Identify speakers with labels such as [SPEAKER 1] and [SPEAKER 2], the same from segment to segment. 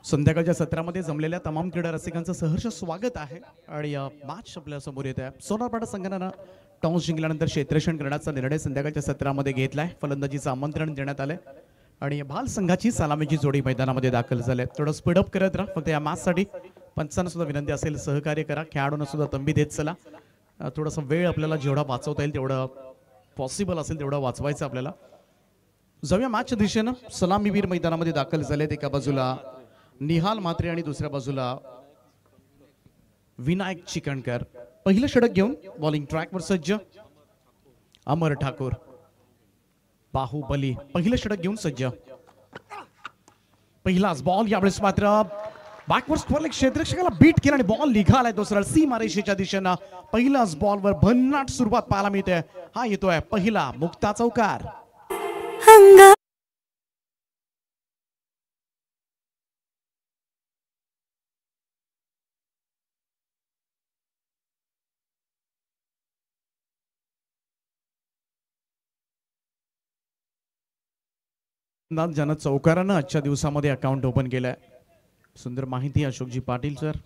[SPEAKER 1] संध्याकाळच्या सत्रामध्ये जमलेल्या तमाम क्रीडा रसिकांचं सहर्ष स्वागत आहे आणि मॅच आपल्या समोर येत आहे. सोनारपाडा संघानं टॉस जिंकल्यानंतर क्षेत्ररक्षण करण्याचा निर्णय संध्याकाळच्या सत्रामध्ये घेतलाय. फलंदाजीचं आमंत्रण देण्यात आलंय आणि भाल संघाची सलामीची जोडी मैदानामध्ये दाखल झाली. थोडं स्पीडअप करत राहा. फक्त या मॅचसाठी पंचांना सुद्धा विनंती असेल, सहकार्य करा. खेळाडूंना सुद्धा तंबी देत चला. थोडासा वेळ आपल्याला जेवढा वाचवता येईल तेवढं पॉसिबल असेल तेवढं वाचवायचं आपल्याला. जाऊया मॅचच्या दिशेनं. सलामीवीर मैदानामध्ये दाखल झालेत. एका बाजूला निहाल म्हात्रे आणि दुसऱ्या बाजूला विनायक चिकणकर. पहिलं षटक घेऊन बॉलिंग ट्रॅकवर सज्ज अमर ठाकूर. बाहुबली पहिलं षटक घेऊन सज्ज. पहिलाच बॉल यावेळेस मात्र बॅकवर्ड स्क्वेअर क्षेत्ररक्षकाला बीट केला आणि बॉल निघालाय तो सरळ सीमारेषेच्या दिशेनं. पहिल्याच बॉलवर भन्नाट सुरुवात पाहायला मिळते. हा येतोय पहिला मुक्ता चौकार. ज्यानं चौकारानं आजच्या दिवसामध्ये अकाउंट ओपन केलंय. सुंदर माहिती अशोकजी पाटील सर,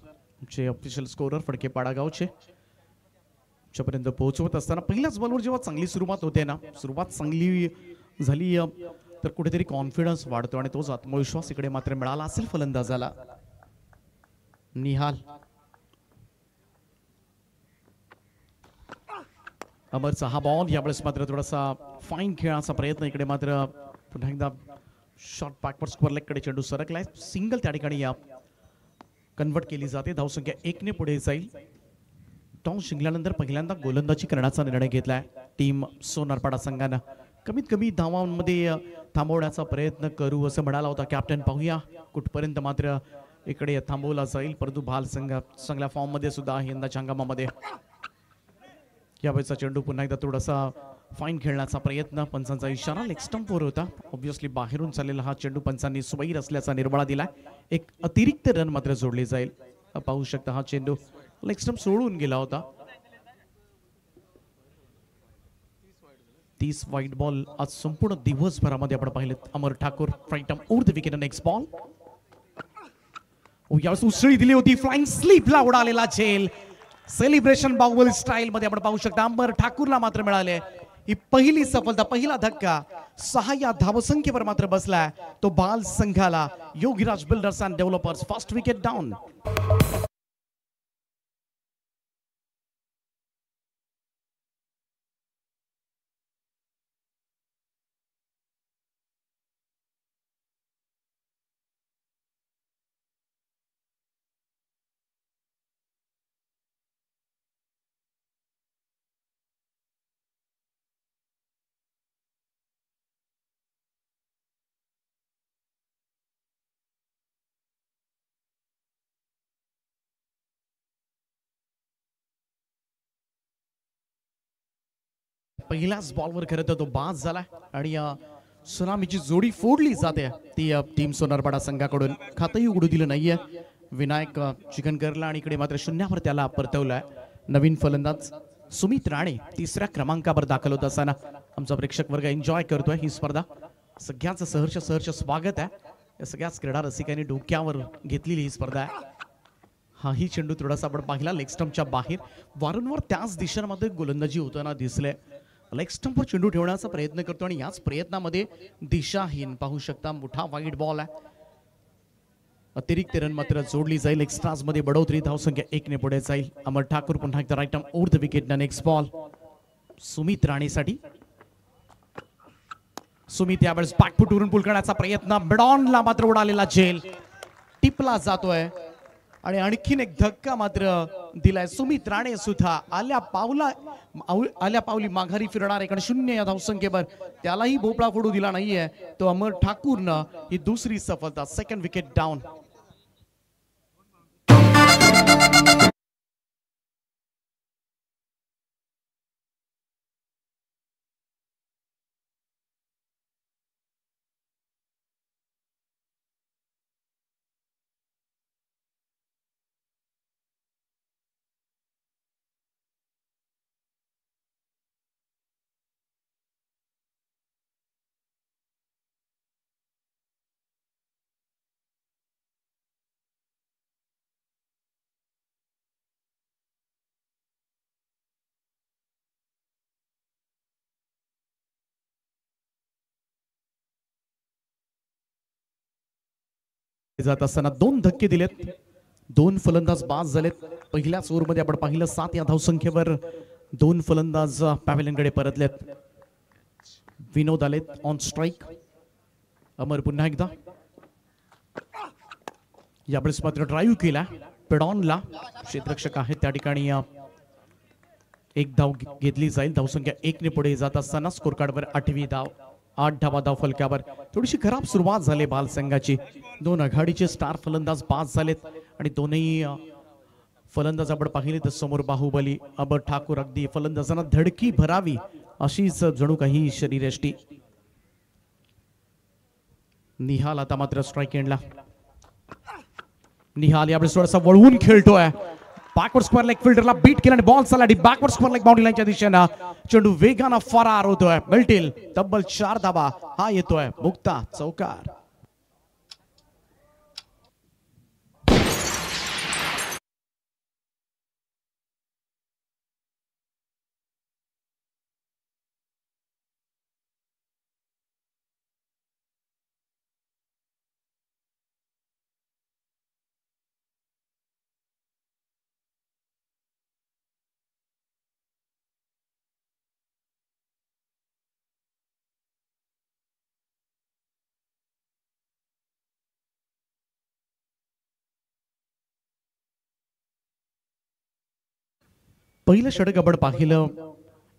[SPEAKER 1] आमचे ऑफिशियल स्कोरर फडके पाडागावचे, पर्यंत पोहोचवत असताना पहिल्याच बॉलवर जेव्हा चांगली सुरुवात होते ना, सुरुवात चांगली झाली तर कुठेतरी कॉन्फिडन्स वाढतो आणि तोच आत्मविश्वास इकडे मात्र मिळाला असेल फलंदाजाला. निहाल अमरचा हा बॉल यावेळेस मात्र थोडासा फाईन खेळाचा प्रयत्न. इकडे मात्र पुन्हा एकदा शॉर्ट बॅकवर्ड स्क्वेअर लेग कडे चेंडू सरकलाय. सिंगल त्या ठिकाणी कन्वर्ट केली जाते. धावसंख्या 1 ने पुढे जाईल. टॉस जिंकल्यानंतर पहिल्यांदा गोलंदाजी करण्याचा निर्णय घेतलाय टीम सोनारपाडा संघानं. कमीत कमी धावांमध्ये थांबवण्याचा प्रयत्न करू असं म्हणाला होता कॅप्टन. पाहूया कुठपर्यंत मात्र इकडे थांबवला जाईल. परंतु भाल संघ चांगल्या फॉर्म मध्ये सुद्धा आहे यंदाच्या हंगामामध्ये. यावेळेचा चेंडू पुन्हा एकदा थोडासा फाईन खेळण्याचा प्रयत्न. पंचांचा इशारा लेग स्टंपवर होता. ऑब्व्हियसली बाहेरून चाललेला हा चेंडू पंचांनी स्वैर असल्याचा निर्वाळा दिला. एक अतिरिक्त रन मात्र जोडले जाईल. पाहू शकता हा चेंडू लेग स्टंप सोडून गेला होता. 30 वाईट बॉल आज संपूर्ण दिवसभरामध्ये आपण पाहिलेत. Amar Thakur fright over the wicket. Next ball यावेळेस उसळी दिली होती. फ्लाइंग स्लीपला उडालेला झेल. सेलिब्रेशन बाहुबली स्टाईल मध्ये आपण पाहू शकता. अमर ठाकूरला मात्र मिळाले ही पहिली सफलता, पहिला धक्का. 6 या धावसंख्येवर मात्र बसलाय तो बाल संघाला. Yogiraj builders and developers first wicket down. पहिल्याच बॉलवर खरं तर तो बाद झाला आणि सुनामीची जोडी फोडली जाते ती टीम सोनारपाडा संघाकडून. खातही उघडू दिलं नाहीये विनायक चिकणकरला आणि इकडे मात्र शून्यावर त्याला परतवलाय. नवीन फलंदाज सुमित राणे तिसऱ्या क्रमांकावर दाखल होत असताना आमचा प्रेक्षक वर्ग एन्जॉय करतोय ही स्पर्धा. सगळ्यांचं सहर्ष स्वागत आहे. या सगळ्याच क्रीडा रसिकांनी डोक्यावर घेतलेली ही स्पर्धा आहे. हाही चेंडू थोडासा आपण पाहिला लेग स्टंपच्या बाहेर. वारंवार त्याच दिशेमध्ये गोलंदाजी होताना दिसले. लेग स्टंपवर चेंडू ठेवण्याचा प्रयत्न करतो आणि याच प्रयत्नामध्ये दिशाहीन. पाहू शकता मोठा वाईड बॉल आहे. अतिरिक्त रन मात्र जोडली जाईल. एक्स्ट्राज मध्ये बढोतरी. धावसंख्या 1 ने पुढे जाईल. अमर ठाकूर पुन्हा एकदा right arm over the wicket. Next ball Sumit राणेसाठी. सुमित यावेळेस बॅकफुट वरून पुल करण्याचा प्रयत्न. मिडॉनला मात्र उडालेला झेल. टिपला जातोय आणि आणखीन एक धक्का मात्र दिलाय. सुमित राणे सुद्धा आल्या पावली माघारी फिरणार. 0 या धावसंख्येवर त्यालाही भोपळा फोडू दिला नाहीये तो अमर ठाकूरनं. ही दुसरी सफलता. Second wicket down. जात असताना 2 धक्के दिलेत, 2 फलंदाज बाद झालेत. पहिल्याच ओव्हरमध्ये आपण पाहिलं 7 या धावसंख्येवर 2 फलंदाज पॅव्हेलियनकडे परतलेत. विनोद आलेत ऑन स्ट्राईक. अमर पुन्हा एकदा यावेळेस मात्र ड्राईव्ह केला पेडॉनला. क्षेत्ररक्षक आहेत त्या ठिकाणी एक धाव घेतली जाईल. धावसंख्या 1 ने पुढे जात असताना स्कोर कार्डवर 8वी धाव, 8 धावा धाव फलकावर. थोडीशी खराब सुरुवात झाली बाल संघाची. 2 आघाडीचे स्टार फलंदाज बाद झालेत आणि दोन्ही फलंदाज आपण पाहिले तर समोर बाहुबली अबर ठाकूर अगदी फलंदाजांना धडकी भरावी अशीच जणू काही शरीरयष्टी. निहाल आता मात्र स्ट्राईक एंडला. निहाल यावेळेस थोडासा वळवून खेळतोय. बॅकवर्ड स्क्वेअर लेग फिल्डरला बीट केला आणि बॉल चालला बॅकवर्ड स्क्वेअर लेग बाउंड्री लाईनच्या दिशेनं. चेंडू वेगानं फरार होतोय. मिळतील तब्बल 4 धावा. हा येतोय मुक्ता चौकार. पहिलं षटक आपण पाहिलं.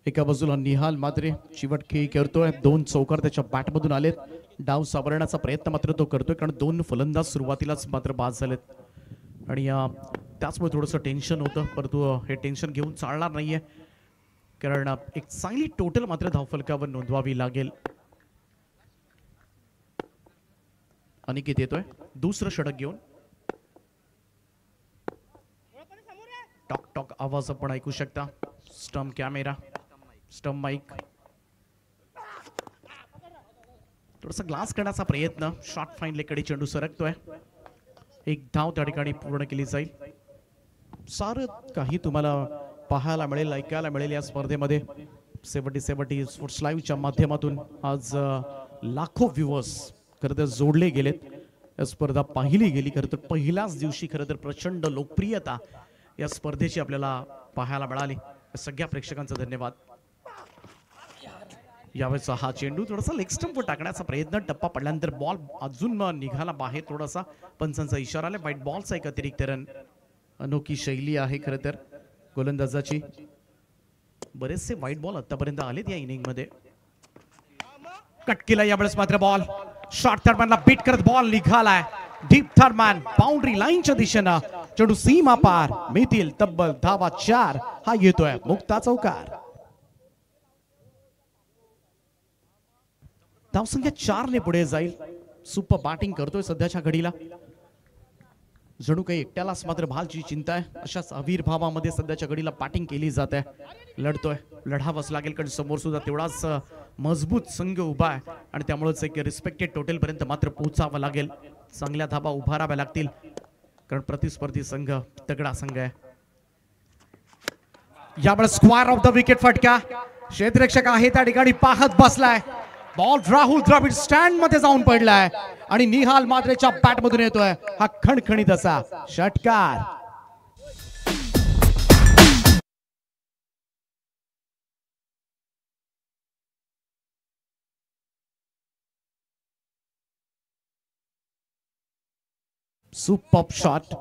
[SPEAKER 1] एका बाजूला निहाल मात्र चिवट खेळी करतोय. 2 चौकार त्याच्या बॅटमधून आलेत. डाव सावरण्याचा प्रयत्न मात्र तो करतोय कारण 2 फलंदाज सुरुवातीलाच मात्र बाद झालेत आणि त्याचमुळे थोडंसं टेन्शन होतं. परंतु हे टेन्शन घेऊन चालणार नाहीये कारण एक चांगली टोटल मात्र धावफलकावर नोंदवावी लागेल. अनिकेत येतोय दुसरं षटक घेऊन. टॉक टॉक आवाज आपण ऐकू शकता. Stump camera, stump mic. थोडासा ग्लास करण्याचा प्रयत्न. शॉर्ट फाईन लेगकडे चेंडू सरकतोय. 1 धाव त्या ठिकाणी पूर्ण केली जाईल. सारं काही तुम्हाला पाहायला मिळेल, ऐकायला मिळेल या स्पर्धेमध्ये. 70 स्पोर्ट्स लाईव्हच्या माध्यमातून आज लाखो व्ह्यूअर्स खरं तर जोडले गेलेत. या स्पर्धा पाहिली गेली. खरं तर पहिल्याच दिवशी खरं तर प्रचंड लोकप्रियता या स्पर्धेची आपल्याला पाहायला मिळाली. सगळ्या प्रेक्षकांचा धन्यवाद. यावेळेचा हा चेंडू थोडासा लेग स्टंपवर टाकण्याचा प्रयत्न. टप्पा पडल्यानंतर बॉल अजून निघाला बाहेर. थोडासा पंचांचा इशारा आला. व्हाईट बॉलचा एक अतिरिक्त रन. अनोखी शैली आहे खरं तर गोलंदाजाची. बरेचसे व्हाईट बॉल आतापर्यंत आलेत या इनिंग मध्ये. कट केला यावेळेस मात्र बॉल. शॉर्ट थर्डमॅनला बीट करत बॉल निघालाय. डीप थर्डमॅन बाउंड्री लाईनच्या दिशेनं. चेंडू सीमा पार. मिळतील तब्बल धावा 4. हा येतोय मुक्ता चौकार. धावसंख्या 4 ने पुढे जाईल. सुपर बॅटिंग करतोय सध्याच्या घडीला. जणू काही एकट्यालाच मात्र भालची चिंता आहे अशाच आविर्भावामध्ये सध्याच्या घडीला बॅटिंग केली जात आहे. लढतोय, लढावंच लागेल कारण समोर सुद्धा तेवढाच मजबूत संघ उभा आहे आणि त्यामुळेच एक रिस्पेक्टेड टोटल पर्यंत मात्र पोहोचावं लागेल. चांगल्या धाबा उभाराव्या लागतील कारण प्रतिस्पर्धी संघ तगडा संघ आहे. यावेळेस स्क्वायर ऑफ द विकेट फटका. क्षेत्ररक्षक आहे त्या ठिकाणी पाहत बसलाय. बॉल राहुल द्रविड स्टँड मध्ये जाऊन पडलाय आणि निहाल मात्रेच्या बॅट मधून येतोय हा खणखणीत असा षटकार. Super shot.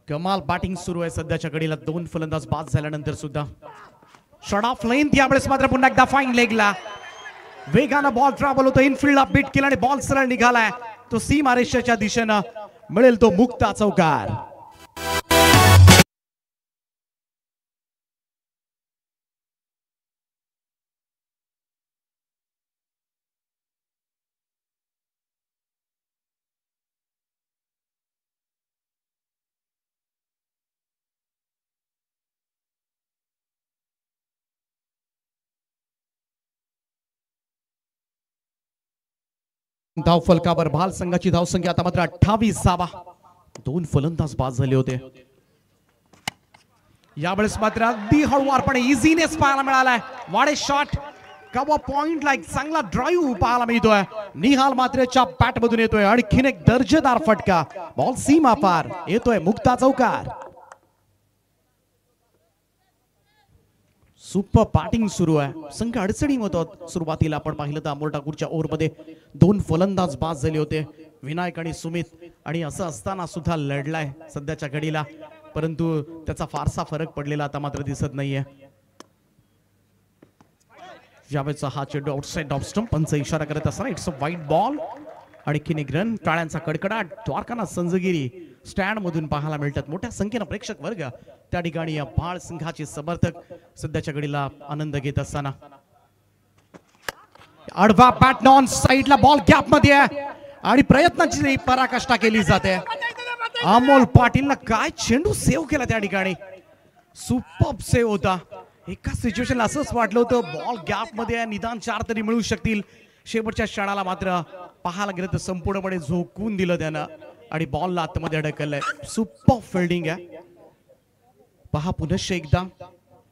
[SPEAKER 1] कमाल बॅटिंग सुरू आहे सध्याच्या घडीला. 2 फलंदाज बाद झाल्यानंतर सुद्धा शॉट ऑफ लेंथ. यावेळेस मात्र पुन्हा एकदा फाईन लेगला. वेगानं बॉल ट्रॅव्हल होतो. इनफिल्डला बीट केला आणि बॉल सरळ निघालाय. तो सीमा रेषेच्या दिशेनं. मिळेल तो मुक्ता चौकार. धावफलकावर भाल संघाची धावसंख्या आता मात्र 28 धावा. 2 फलंदाज बाद झाले होते. यावेळेस मात्र अगदी हळूवारपणे इझीनेस पाहायला मिळालाय. वाडे शॉट कवा पॉइंटला एक चांगला ड्राईव्ह पाहायला मिळतोय. निहाल मात्रेच्या बॅट मधून येतोय आणखीन एक दर्जेदार फटका. बॉल सीमा पार येतोय मुक्ता चौकार. सुपर बॅटिंग सुरू आहे. संघ अडचणी होतात सुरुवातीला. आपण पाहिलं तर अमोल ठाकूरच्या ओव्हरमध्ये 2 फलंदाज बाद झाले होते, विनायक आणि सुमित, आणि असं असताना सुद्धा लढलाय सध्याच्या घडीला, परंतु त्याचा फारसा फरक पडलेला आता मात्र दिसत नाहीये. यावेळेचा हा चेंडू आउटसाइड ऑफ स्टंप, पंच इशारा करत असताना इट्स अ वाईड बॉल. आणखीन एक रन. टाळ्यांचा कडकडाट द्वारकानाथ संजगिरी स्टँड मधून पाहायला मिळतात. मोठ्या संख्येनं प्रेक्षक वर्ग त्या ठिकाणी या भाळ संघाचे समर्थक सध्याच्या घडीला आनंद घेत असताना आडवा बॅट नॉन साइडला बॉल गॅप मध्ये आहे आणि प्रयत्नाची पराकाष्ठा केली जाते. अमोल पाटीलला काय चेंडू सेव्ह केला त्या ठिकाणी. सुपर्ब सेव्ह होता. एका सिच्युएशनला असंच वाटलं होतं बॉल गॅप मध्ये निदान 4 तरी मिळू शकतील. शेवटच्या क्षणाला मात्र पाहायला गेलं तर संपूर्णपणे झोकून दिलं त्यानं आणि बॉलला आतमध्ये अडकलंय. सुपर्ब फिल्डिंग आहे. पहा पुनश्च एकदा.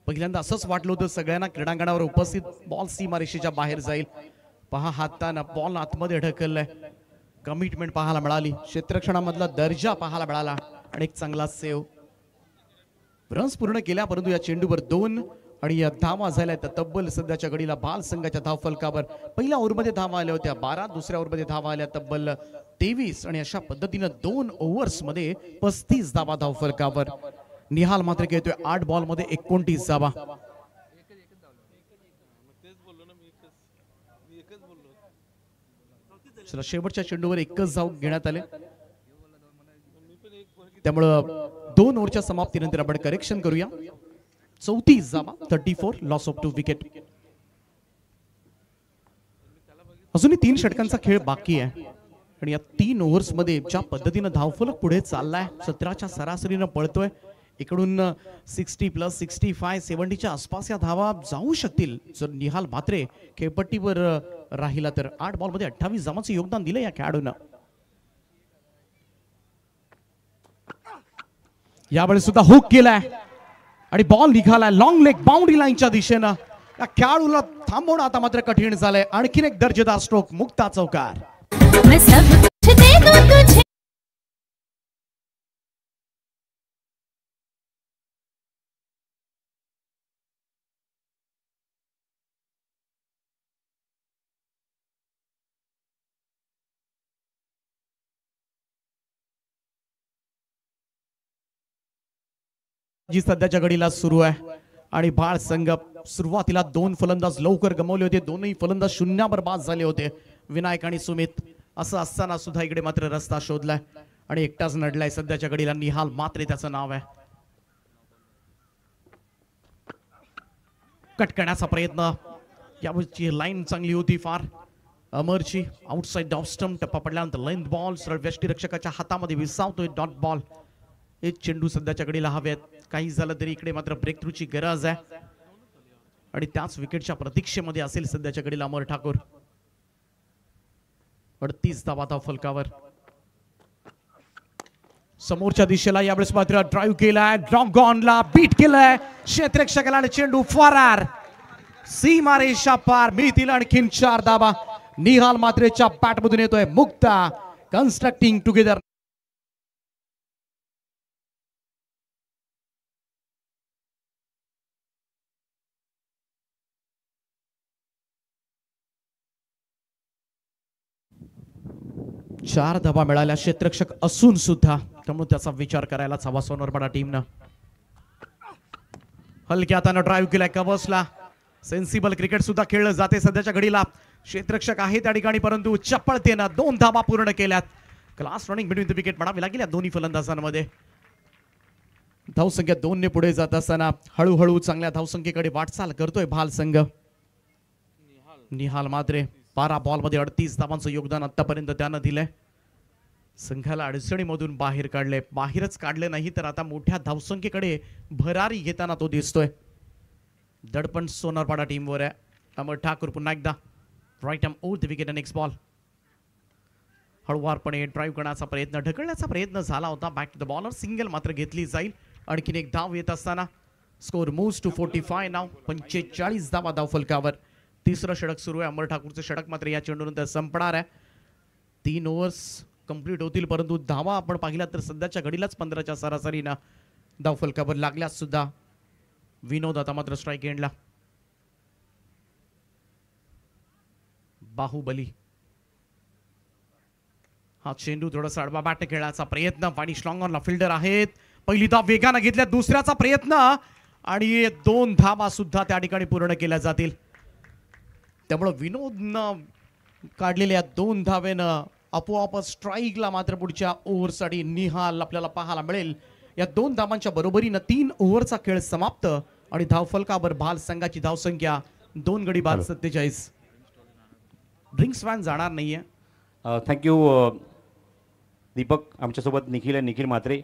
[SPEAKER 1] पहिल्यांदा असंच वाटलं होतं सगळ्यांना क्रीडांगणावर उपस्थित बॉल सीमारेषेच्या बाहेर जाईल. पहा हातानं बॉल आतमध्ये अडकलंय. कमिटमेंट पाहायला मिळाली, क्षेत्ररक्षणामधला दर्जा पाहायला मिळाला आणि एक चांगला सेव्ह. रन्स पूर्ण केल्या, परंतु या चेंडूवर 2 आणि या धावा झाल्या तर तब्बल सध्याच्या घडीला बाल संघाच्या धावफलकावर पहिल्या ओव्हरमध्ये धावा आल्या होत्या 12, दुसऱ्या ओव्हरमध्ये धावा आल्या तब्बल 23 आणि अशा पद्धतीनं 2 ओव्हर्स मध्ये 35 धावा धावफलकावर. निहाल मात्र घेतोय 8 बॉल मध्ये 29 धावा. शेवटच्या चेंडूवर एकच धाव घेण्यात आले, त्यामुळं 2 ओव्हरच्या समाप्तीनंतर आपण करेक्शन करूया. 34 धावा, 34, लॉस ऑफ 2 विकेट. अजूनही 3 षटकांचा खेळ बाकी आहे आणि या 3 ओव्हर्स मध्ये ज्या पद्धतीनं धावफलक पुढे चाललाय, 17च्या सरासरीनं पळतोय. इकडून 60+, 65, 70च्या आसपास या धावा जाऊ शकतील जर निहाल मात्रे खेळपट्टीवर राहिला तर. 8 बॉल मध्ये 28 धावांचं योगदान दिलं या खेळाडूनं. यावेळी सुद्धा हुक केलाय आणि बॉल निघालाय लॉंग लेग बाउंड्री लाईनच्या दिशेनं. या खेळाडूला थांबवणं आता मात्र कठीण झालंय. आणखीन एक दर्जेदार स्ट्रोक, मुक्ता चौकार. जी सध्याच्या घडीला सुरू आहे आणि भाळ संघ सुरुवातीला 2 फलंदाज लवकर गमावले होते. 2ही फलंदाज शून्यावर बाद झाले होते, विनायक आणि सुमित. असं असताना सुद्धा इकडे मात्र रस्ता शोधलाय आणि एकटाच नडलाय सध्याच्या घडीला निहाल मात्रे त्याचं नाव आहे. कट करण्याचा प्रयत्न, यावरची लाईन चांगली होती फार अमरची. आउटसाइड ऑफ स्टंप, टप्पा पडल्यानंतर लेंथ बॉल सरळ यष्टीरक्षकाच्या हातामध्ये विसावतोय डॉट बॉल. एक चेंडू सध्याच्या घडीला हवेत. काही झालं तरी इकडे मात्र ब्रेक थ्रूची गरज आहे आणि त्याच विकेटच्या प्रतीक्षेमध्ये असेल सध्याच्या घडीला अमर ठाकूर. 38 धावा धावफलकावर. समोरच्या दिशेला यावेळेस मात्र ड्राईव्ह केलाय, ड्रॉप गॉनला बीट केलाय क्षेत्ररक्षकाला आणि चेंडू फरार. सीमारेषा पार, मिळतील आणखीन 4 धावा. निहाल मात्रेच्या बॅट मधून येतोय मुक्ता. Constructing together. चार धावा मिळाल्या क्षेत्ररक्षक असून सुद्धा, त्यामुळे त्याचा विचार करायलाच हवा सोनरपाडा टीमनं. हलक्या हाताने ड्राईव्ह केलाय कव्हर्सला. सेन्सिबल क्रिकेट सुद्धा खेळलं जाते सध्याच्या घडीला. क्षेत्ररक्षक आहे त्या ठिकाणी, परंतु चपळतेनं 2 धावा पूर्ण केल्यात. Class running between the wicket म्हणावी लागेल या दोन्ही फलंदाजांमध्ये. धावसंख्या 2 ने पुढे जात असताना हळूहळू चांगल्या धावसंख्येकडे वाटचाल करतोय भाल संघ. निहाल मात्रे 12 बॉल मध्ये 38 धावांचं योगदान आतापर्यंत त्यानं दिलंय. संघाला अडचणीमधून बाहेर काढले, बाहेरच काढले नाही तर आता मोठ्या धावसंख्येकडे भरारी घेताना तो दिसतोय. दडपण सोनारपाडा टीमवर आहे. अमर ठाकूर पुन्हा एकदा right arm over the wicket. Next ball हळूवारपणे ड्राईव्ह करण्याचा प्रयत्न, ढकलण्याचा प्रयत्न झाला होता. Back to the bowler, single मात्र घेतली जाईल. आणखीन एक धाव येत असताना स्कोर मूव्स टू 45 नाव. 45 धावा धावफलकावर. तिसरं षटक सुरू आहे. अमर ठाकूरचं षटक मात्र या चेंडूनंतर संपणार आहे. 3 ओव्हर्स कंप्लीट होतील, परंतु धावा आपण पाहिला तर सध्याच्या घडीलाच 15च्या सरासरीनं धावफलकावर लागल्यास सुद्धा विनोद आता मात्र स्ट्राईक एंडला. बाहुबली हा चेंडू थोडासा आडवा बॅट खेळण्याचा प्रयत्न. पाणी स्ट्रॉंग ऑनला फिल्डर आहेत. पहिली धाव वेगानं घेतल्या, दुसऱ्याचा प्रयत्न आणि 2 धावा सुद्धा त्या ठिकाणी पूर्ण केल्या जातील. त्यामुळे विनोदनं काढलेल्या 2 धावेनं आपोआप स्ट्राईकला मात्र पुढच्या ओव्हरसाठी निहाल आपल्याला पाहायला मिळेल. या 2 धावांच्या बरोबरीनं 3 ओव्हरचा खेळ समाप्त आणि धावफलकावर भाल संघाची धावसंख्या 2 गडी बाद 47. ड्रिंक्स वॅन जाणार नाहीये.
[SPEAKER 2] थँक्यू दीपक. आमच्यासोबत निखिल आहे, निखिल म्हात्रे.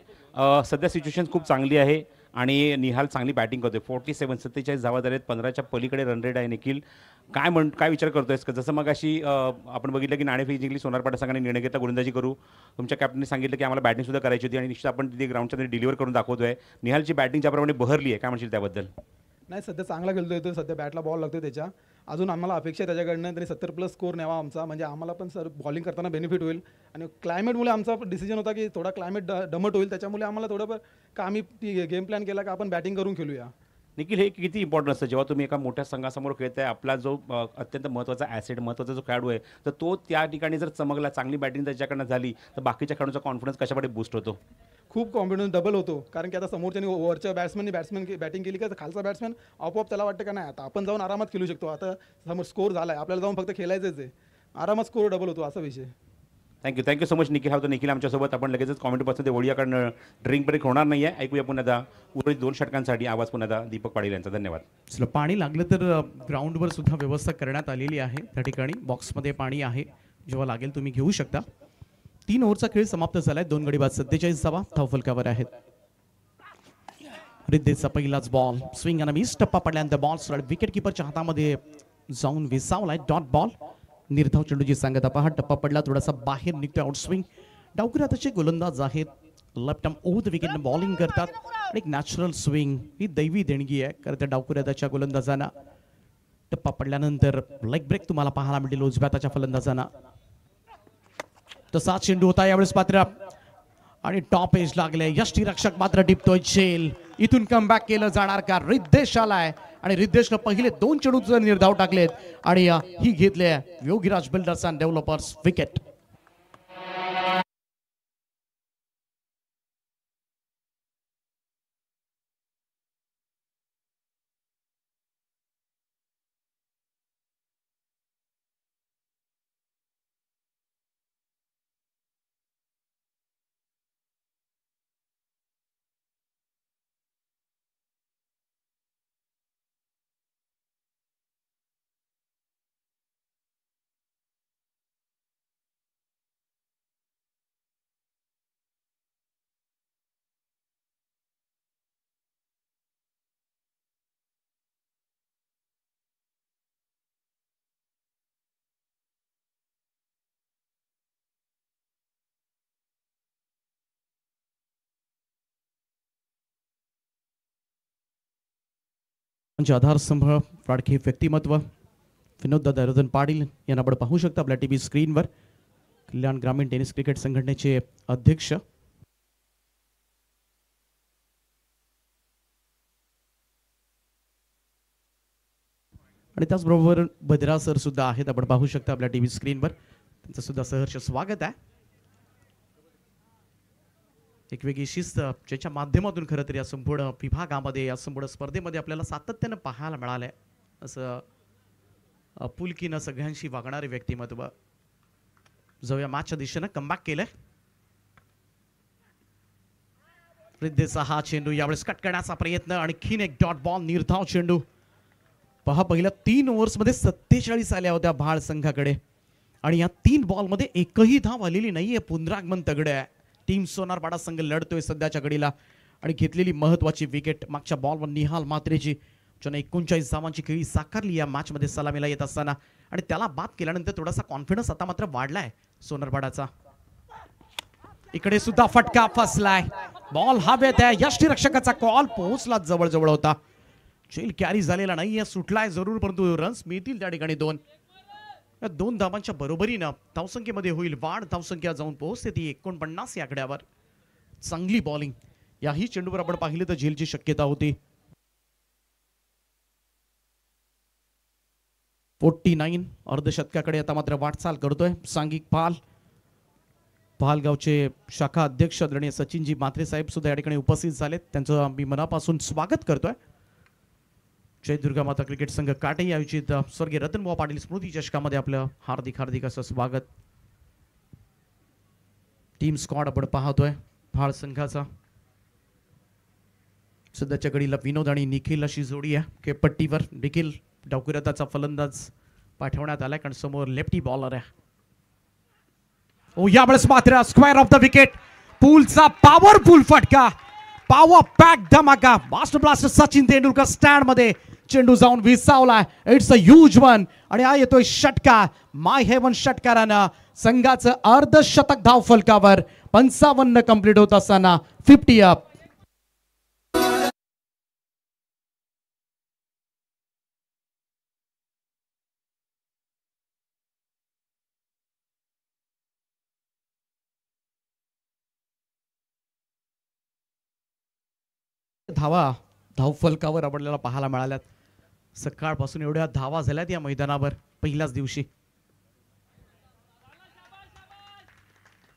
[SPEAKER 2] सध्या सिच्युएशन खूप चांगली आहे आणि निहाल चांगली बॅटिंग करतोय. 47 धावा झालेत, 15च्या पलीकडे रन रेट आहे. निखिल काय विचार करतोयस का? जसं मग अशी आपण बघितलं की नाणेफेक जिंकली, सोनारपाडा संघाने निर्णय घेतला गोलंदाजी करू. तुमच्या कॅप्टनने सांगितलं की आम्हाला बॅटिंग सुद्धा करायची होती आणि निश्चित आपण तिथे ग्राउंडच्या डिलिव्हर करून दाखवतोय. निहालची बॅटिंग ज्याप्रमाणे बहरली आहे, काय म्हणशील त्याबद्दल?
[SPEAKER 3] नाही, सध्या चांगला खेळतोय तो. सध्या बॅटला बॉल लागतोय त्याच्या. अजून आम्हाला अपेक्षा आहे त्याच्याकडनं तरी 70+ स्कोर न्यावा आमचा, म्हणजे आम्हाला पण सर बॉलिंग करताना बेनिफिट होईल. आणि क्लायमेटमुळे आमचा डिसिजन होता की थोडा क्लायमेट दमट होईल, त्याच्यामुळे आम्हाला थोडं का आम्ही गेम प्लॅन केला का आपण बॅटिंग करून खेळूया.
[SPEAKER 2] निखिल, हे किती इम्पॉर्टंट असतं जेव्हा तुम्ही एका मोठ्या संघासमोर खेळताय. आपला जो अत्यंत महत्त्वाचा ॲसेट, महत्त्वाचा जो खेळाडू आहे, तर तो त्या ठिकाणी जर चमकला, चांगली बॅटिंग त्याच्याकडनं झाली, तर बाकीच्या खेळाडूंचा कॉन्फिडन्स कशाकडे बूस्ट होतो?
[SPEAKER 3] खूप कॉन्फिडन्स डबल होतो. कारण की आता समोरच्यानी वरच्या बॅट्समॅन बॅटिंग केली का खालचा बॅट्समॅन आपोआप त्याला वाटतं का नाही आता आपण जाऊन आरामात खेळू शकतो. आता समोर स्कोर झाला आहे, आपल्याला जाऊन फक्त खेळायचंच आहे. आरामात स्कोर डबल होतो, असा विषय.
[SPEAKER 2] Thank you so much Nikhil. हा होता निखिल आमच्यासोबत. आपण लगेचच कॉमेंटपासून ते वडियाकडनं ड्रिंक ब्रेक होणार नाही आहे. ऐकूया पुन्हा एकदा उर्वरित 2 षटकांसाठी आवाज पुन्हा एकदा दीपक पाटील यांचा. धन्यवाद.
[SPEAKER 1] पाणी लागलं तर ग्राउंडवर सुद्धा व्यवस्था करण्यात आलेली आहे. त्या ठिकाणी बॉक्समध्ये पाणी आहे, जेव्हा लागेल तुम्ही घेऊ शकता. 3 ओव्हरचा खेळ समाप्त झालाय. 2 गडी बाद 47 धावा धावफलकावर आहेत. रिद्धेचा पहिलाच बॉल स्विंग आणि मिस. टप्पा पडल्यानंतर बॉल सरळ विकेट किपरच्या हातामध्ये जाऊन विसावलाय. Dot ball. निर्धाव चेंडूची सांगता पहा. टप्पा पडला, थोडासा बाहेर निघतोय, आउट स्विंग. डावकरी हाताचे गोलंदाज आहेत. Left arm over the wicket bowling करतात. एक नॅचरल स्विंग, ही दैवी देणगी आहे कारण त्या डावकरी हाताच्या गोलंदाजांना. टप्पा पडल्यानंतर लेग ब्रेक तुम्हाला पाहायला मिळेल उजव्या हाताच्या फलंदाजांना. तसा चेंडू होता यावेळेस मात्र आणि टॉप एज लागले. यष्टीरक्षक मात्र टिपतोय झेल. इथून कमबॅक केलं जाणार का? रिद्धेश आलाय आणि रिद्धेशनं पहिले 2 चेंडूचे निर्धाव टाकलेत आणि ही घेतले Yogiraj builders and developers wicket. आधारस्तंभ फाडके व्यक्तिमत्व विनोददादा हरदन पाटील यांना आपण पाहू शकता आपल्या टीव्ही स्क्रीनवर. कल्याण ग्रामीण टेनिस क्रिकेट संघटनेचे अध्यक्ष. आणि त्याचबरोबर बद्रा सर सुद्धा आहेत, आपण पाहू शकता आपल्या टीव्ही स्क्रीनवर. त्यांचं सुद्धा सहर्ष स्वागत आहे. एक वेगळी शिस्त ज्याच्या माध्यमातून खरं तर या संपूर्ण विभागामध्ये, या संपूर्ण स्पर्धेमध्ये आपल्याला सातत्यानं पाहायला मिळालंय. असं आपुलकीनं सगळ्यांशी वागणारे व्यक्तिमत्व. जो या मॅचच्या दिशेनं कमबॅक केलंय. रिद्धेचा हा चेंडू यावेळेस कट करण्याचा प्रयत्न. आणखीन एक डॉट बॉल. निर्धाव चेंडू पहा. पहिल्या 3 ओव्हर्समध्ये 47 आल्या होत्या भाळ संघाकडे आणि या 3 बॉलमध्ये एकही धाव आलेली नाहीये. पुनरागमन तगडे आहे. टीम सोनारपाडा संघ लढतोय सध्याच्या घडीला आणि घेतलेली महत्वाची विकेट मागच्या बॉलवर निहाल म्हात्रेची, ज्याने 39 धावांची खेळी साकारली या मॅच मध्ये सलामीला येत असताना. आणि त्याला बाद केल्यानंतर थोडासा कॉन्फिडन्स आता मात्र वाढलाय सोनारपाडाचा. इकडे सुद्धा फटका फसलाय. बॉल हवेत आहे. यष्टीरक्षकाचा कॉल पोहोचला, जवळ जवळ होता. चेल कॅरी झालेला नाही, सुटलाय जरूर, परंतु रन्स मिळतील त्या ठिकाणी 2. या 2 धावांच्या बरोबरीनं धावसंख्येमध्ये होईल वाढ. धावसंख्या जाऊन पोहोचते ती 49 या आकड्यावर. चांगली बॉलिंग याही चेंडूवर आपण पाहिलं तर झेलची शक्यता होती. 49 अर्धशतकाकडे आता मात्र वाटचाल करतोय सांघिक पालगावचे शाखा अध्यक्ष आदरणीय सचिनजी म्हात्रे साहेब सुद्धा या ठिकाणी उपस्थित झालेत. त्यांचं मी मनापासून स्वागत करतोय. जय दुर्गा माता क्रिकेट संघ काटे आयोजित स्वर्गीय रतनबुवा पाटील स्मृती चषकामध्ये आपलं हार्दिक असं स्वागत. टीम स्क्वॉड आपण पाहतोय भाळ संघाचा. सध्याच्या घडीला विनोद आणि निखिल अशी जोडी आहे. केपट्टीवर निखिल डावकुराताचा फलंदाज पाठवण्यात आलाय, कारण समोर लेफ्टी बॉलर आहे. यावेळेस मात्र स्क्वेअर ऑफ द विकेट. पूलचा पॉवरफुल फटका, पॉवर पॅक धमाका. Master blaster Sachin Tendulkar stand मध्ये चेंडू जाऊन विसावलाय. इट्स अ ह्यूज वन आणि हा येतोय षटका. माय हेवन षटकारानं संघाचं अर्धशतक धाव फलकावर. 55 कंप्लीट होत असताना 50 अप. धाव फलकावर आपल्याला पाहायला मिळाल्यात. सकाळपासून एवढ्या धावा झाल्यात या मैदानावर पहिल्याच दिवशी.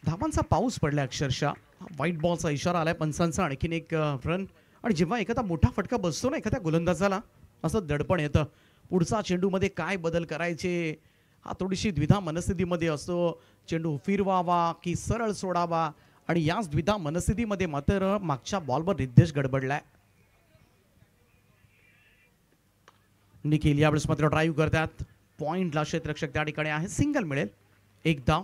[SPEAKER 1] धावांचा पाऊस पडलाय अक्षरशः. व्हाईट बॉलचा इशारा आलाय पंचांचा. आणखीन एक रन. आणि जेव्हा एखादा मोठा फटका बसतो ना एखाद्या गोलंदाजाला, असं दडपण येतं पुढचा चेंडूमध्ये काय बदल करायचे. हा थोडीशी द्विधा मनस्थितीमध्ये असतो. चेंडू फिरवावा की सरळ सोडावा, आणि याच द्विधा मनस्थितीमध्ये मात्र मागच्या बॉलवर रिद्धेश गडबडलाय. निखिल यावेळेस मात्र ड्राईव्ह करतात. पॉइंटला क्षेत्ररक्षक त्या ठिकाणी आहे. सिंगल मिळेल. एक धाव.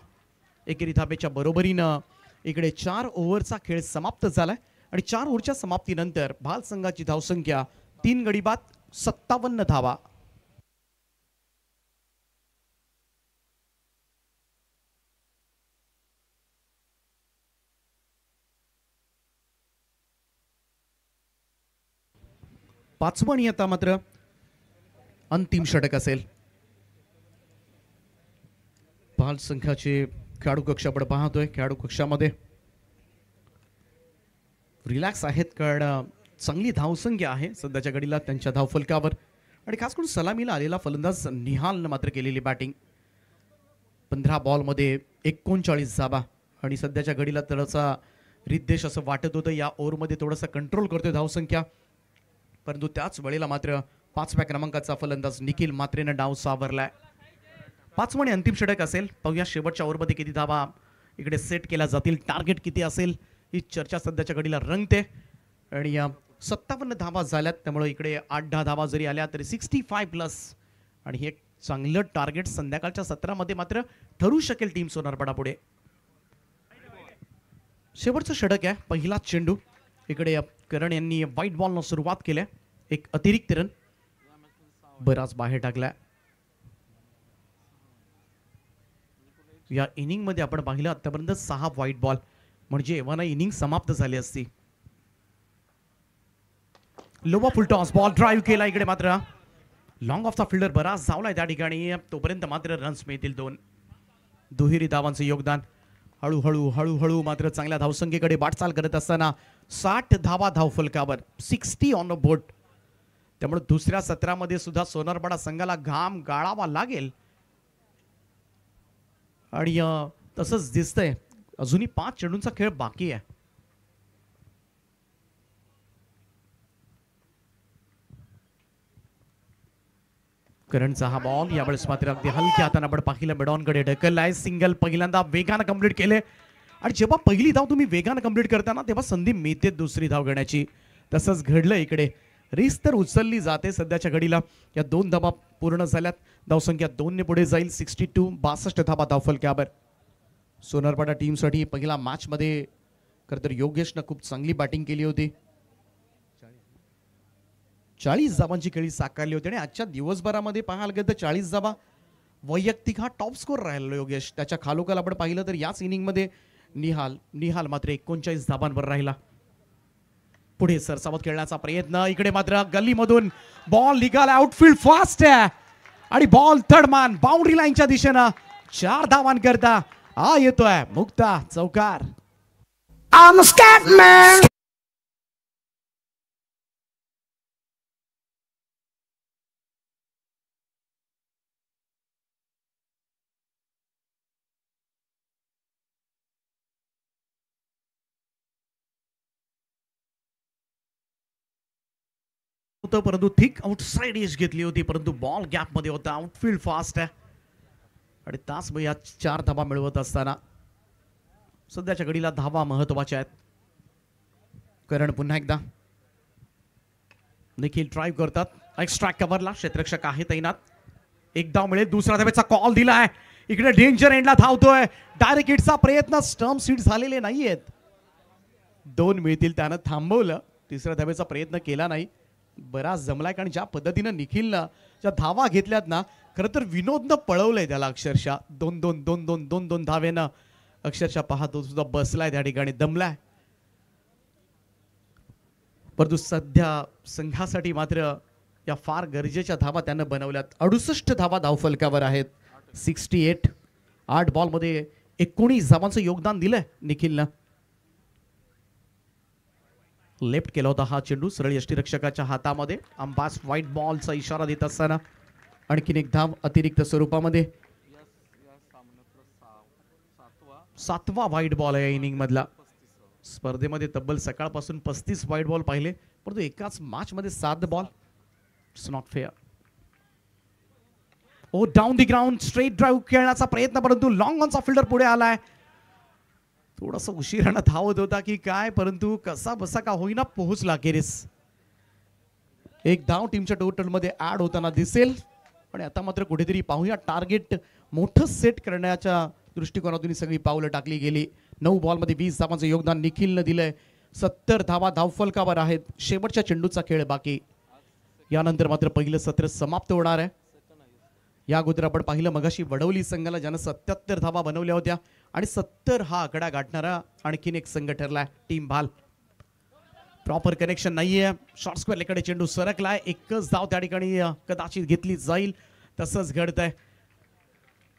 [SPEAKER 1] एकेरी धाबेच्या बरोबरीनं इकडे 4 ओव्हरचा खेळ समाप्त झालाय. आणि 4 ओव्हरच्या समाप्तीनंतर भाल संघाची धावसंख्या 3 गडी बाद 57 धावा. पाचवं आणि आता मात्र अंतिम षटक असेल. भाल संघाचे खेळाडू कक्ष आपण पाहतोय. खेळाडू कक्षामध्ये रिलॅक्स आहेत, कारण चांगली धावसंख्या आहे सध्याच्या घडीला त्यांच्या धावफलकावर. आणि खास करून सलामीला आलेला फलंदाज निहालनं मात्र केलेली बॅटिंग. 15 बॉलमध्ये 39 धावा. आणि सध्याच्या घडीला थोडासा रिद्धेश असं वाटत होतं या ओव्हरमध्ये थोडासा कंट्रोल करतोय धावसंख्या, परंतु त्याच वेळेला मात्र 5व्या क्रमांकाचा फलंदाज निखिल म्हात्रेनं डाव सावरलाय. 5वं आणि अंतिम षटक असेल. पाहूया शेवटच्या ओव्हरमध्ये किती धावा इकडे सेट केल्या जातील, टार्गेट किती असेल, ही चर्चा सध्याच्या घडीला रंगते. आणि 57 धावा झाल्यात, त्यामुळे इकडे 8-10 धावा जरी आल्या तरी 65+. आणि हे एक चांगलं टार्गेट संध्याकाळच्या सत्रामध्ये मात्र ठरू शकेल टीम सोनारपाडा पुढे. शेवटचं षटक आहे. पहिला चेंडू इकडे करण यांनी व्हाईट बॉलनं सुरुवात केल्या. एक अतिरिक्त रन बराच बाहेर टाकला. या इनिंग मध्ये आपण पाहिलं आतापर्यंत 6 व्हाईट बॉल, म्हणजे एव्हाना इनिंग समाप्त झाली असती. लोवा फुल टॉस बॉल ड्राईव्ह केला. इकडे मात्र लॉंग ऑफ द फिल्डर बराच धावलाय त्या ठिकाणी. तोपर्यंत मात्र रन्स मिळतील 2. दुहेरी धावांचं योगदान. हळूहळू मात्र चांगल्या धावसंख्येकडे वाटचाल करत असताना 60 धावा धावफलकावर, 60 ऑन द बोर्ड. त्यामुळे दुसऱ्या सत्रामध्ये सुद्धा सोनारपाडा संघाला घाम गाळावा लागेल. आणि तसंच दिसतंय अजूनही 5 चेंडूंचा खेळ बाकी आहे. करणचा हा बॉल यावेळेस मात्र अगदी हलक्या हाताने आपण पाहिलं मिडॉनकडे ढकललाय. सिंगल पहिल्यांदा वेगानं कंप्लीट केले. आणि जेव्हा पहिली धाव तुम्ही वेगानं कंप्लीट करताना तेव्हा संधी मिळते दुसरी धाव घेण्याची. तसंच घडलं इकडे. रिस्क तर उचलली जाते सध्याच्या घडीला. या 2 धावा पूर्ण झाल्यात. धावसंख्या 2 ने पुढे जाईल. 62 धावा धावफलकावर. सोनारपाडा टीमसाठी पहिला मॅच मध्ये खरं तर योगेशनं खूप चांगली बॅटिंग केली होती. 40 धावांची खेळी साकारली होती. आणि आजच्या दिवसभरामध्ये पाहायला गेलं तर 40 धावा वैयक्तिक हा टॉप स्कोर राहिला योगेश. त्याच्या खालोखाल आपण पाहिलं तर याच इनिंगमध्ये निहाल मात्र 39 धावांवर राहिला. पुढे सरसावत खेळण्याचा प्रयत्न, इकडे मात्र गल्लीमधून बॉल निघाला, आउटफील्ड फास्ट आहे आणि बॉल थर्ड मान बाउंड्री लाईनच्या दिशेनं 4 धावांकरता हा येतोय मुक्ता चौकार.
[SPEAKER 4] I'm a scat man.
[SPEAKER 1] होतं परंतु थिक आउटसाइड एज घेतली होती, परंतु बॉल गॅप मध्ये होता. आउटफील्ड फास्ट आहे आणि तास या 4 धावा मिळवत असताना सध्याच्या घडीला धावा महत्वाच्या आहेत. करण पुन्हा एकदा, निखिल ड्राईव्ह करतात, एक्स्ट्रा कव्हरला क्षेत्ररक्षक आहे तैनात. एक धाव मिळेल, दुसरा धावेचा कॉल दिलाय, इकडे डेंजर एंडला धावतोय, डायरेक्ट हिटचा प्रयत्न, स्टंप सीट झालेले नाहीयेत. 2 मिळतील त्यानं थांबवलं, तिसऱ्या धावेचा प्रयत्न केला नाही. बराच जमलाय कारण ज्या पद्धतीनं निखिलनं ज्या धावा घेतल्यात ना, खरं तर विनोदनं पळवलंय त्याला अक्षरशः. 2-2 धावेनं अक्षरशः पाहतो सुद्धा बसलाय त्या ठिकाणी, दमलाय. परंतु सध्या संघासाठी मात्र या फार गरजेच्या धावा त्यानं बनवल्यात. 68 धावा धावफलकावर आहेत. 68 8 बॉलमध्ये 19 धावांचं योगदान दिलंय निखिलनं. लेफ्ट केला होता हा चेंडू सरळ यष्टीरक्षकाच्या हातामध्ये. अंपास व्हाईट बॉलचा इशारा देत असताना आणखीन एक धाव अतिरिक्त स्वरूपामध्ये. 7वा व्हाईट बॉल आहे या इनिंग मधला. स्पर्धेमध्ये तब्बल सकाळपासून 35 व्हाईट बॉल पाहिले, परंतु एकाच मॅच मध्ये 7 ball. It's not fair. Oh down the ground straight drive खेळण्याचा प्रयत्न, परंतु लॉंग ऑनचा फिल्डर पुढे आलाय. थोडासा उशिरानं धावत होता की काय, परंतु कसा बसा का होईना पोहोचला अखेरीस. एक धाव टीमच्या टोटल मध्ये ऍड होताना दिसेल. आणि आता मात्र कुठेतरी पाहूया, टार्गेट मोठं सेट करण्याच्या दृष्टिकोनातून सगळी पावलं टाकली गेली. 9 बॉलमध्ये 20 धावांचं योगदान निखिलनं दिलंय. 70 धावा धावफलकावर आहेत. शेवटच्या चेंडूचा खेळ बाकी. यानंतर मात्र पहिलं सत्र समाप्त होणार आहे. या अगोदर आपण पाहिलं मगाशी वडवली संघाला ज्यानं 77 धावा बनवल्या होत्या आणि 70 हा आकडा गाठणारा आणखीन एक संघ ठरलाय टीम भाल. प्रॉपर कनेक्शन नाहीये. शॉर्ट स्क्वेअर लेकडे चेंडू सरकलाय. एकच धाव त्या ठिकाणी कदाचित घेतली जाईल, तसंच घडतंय.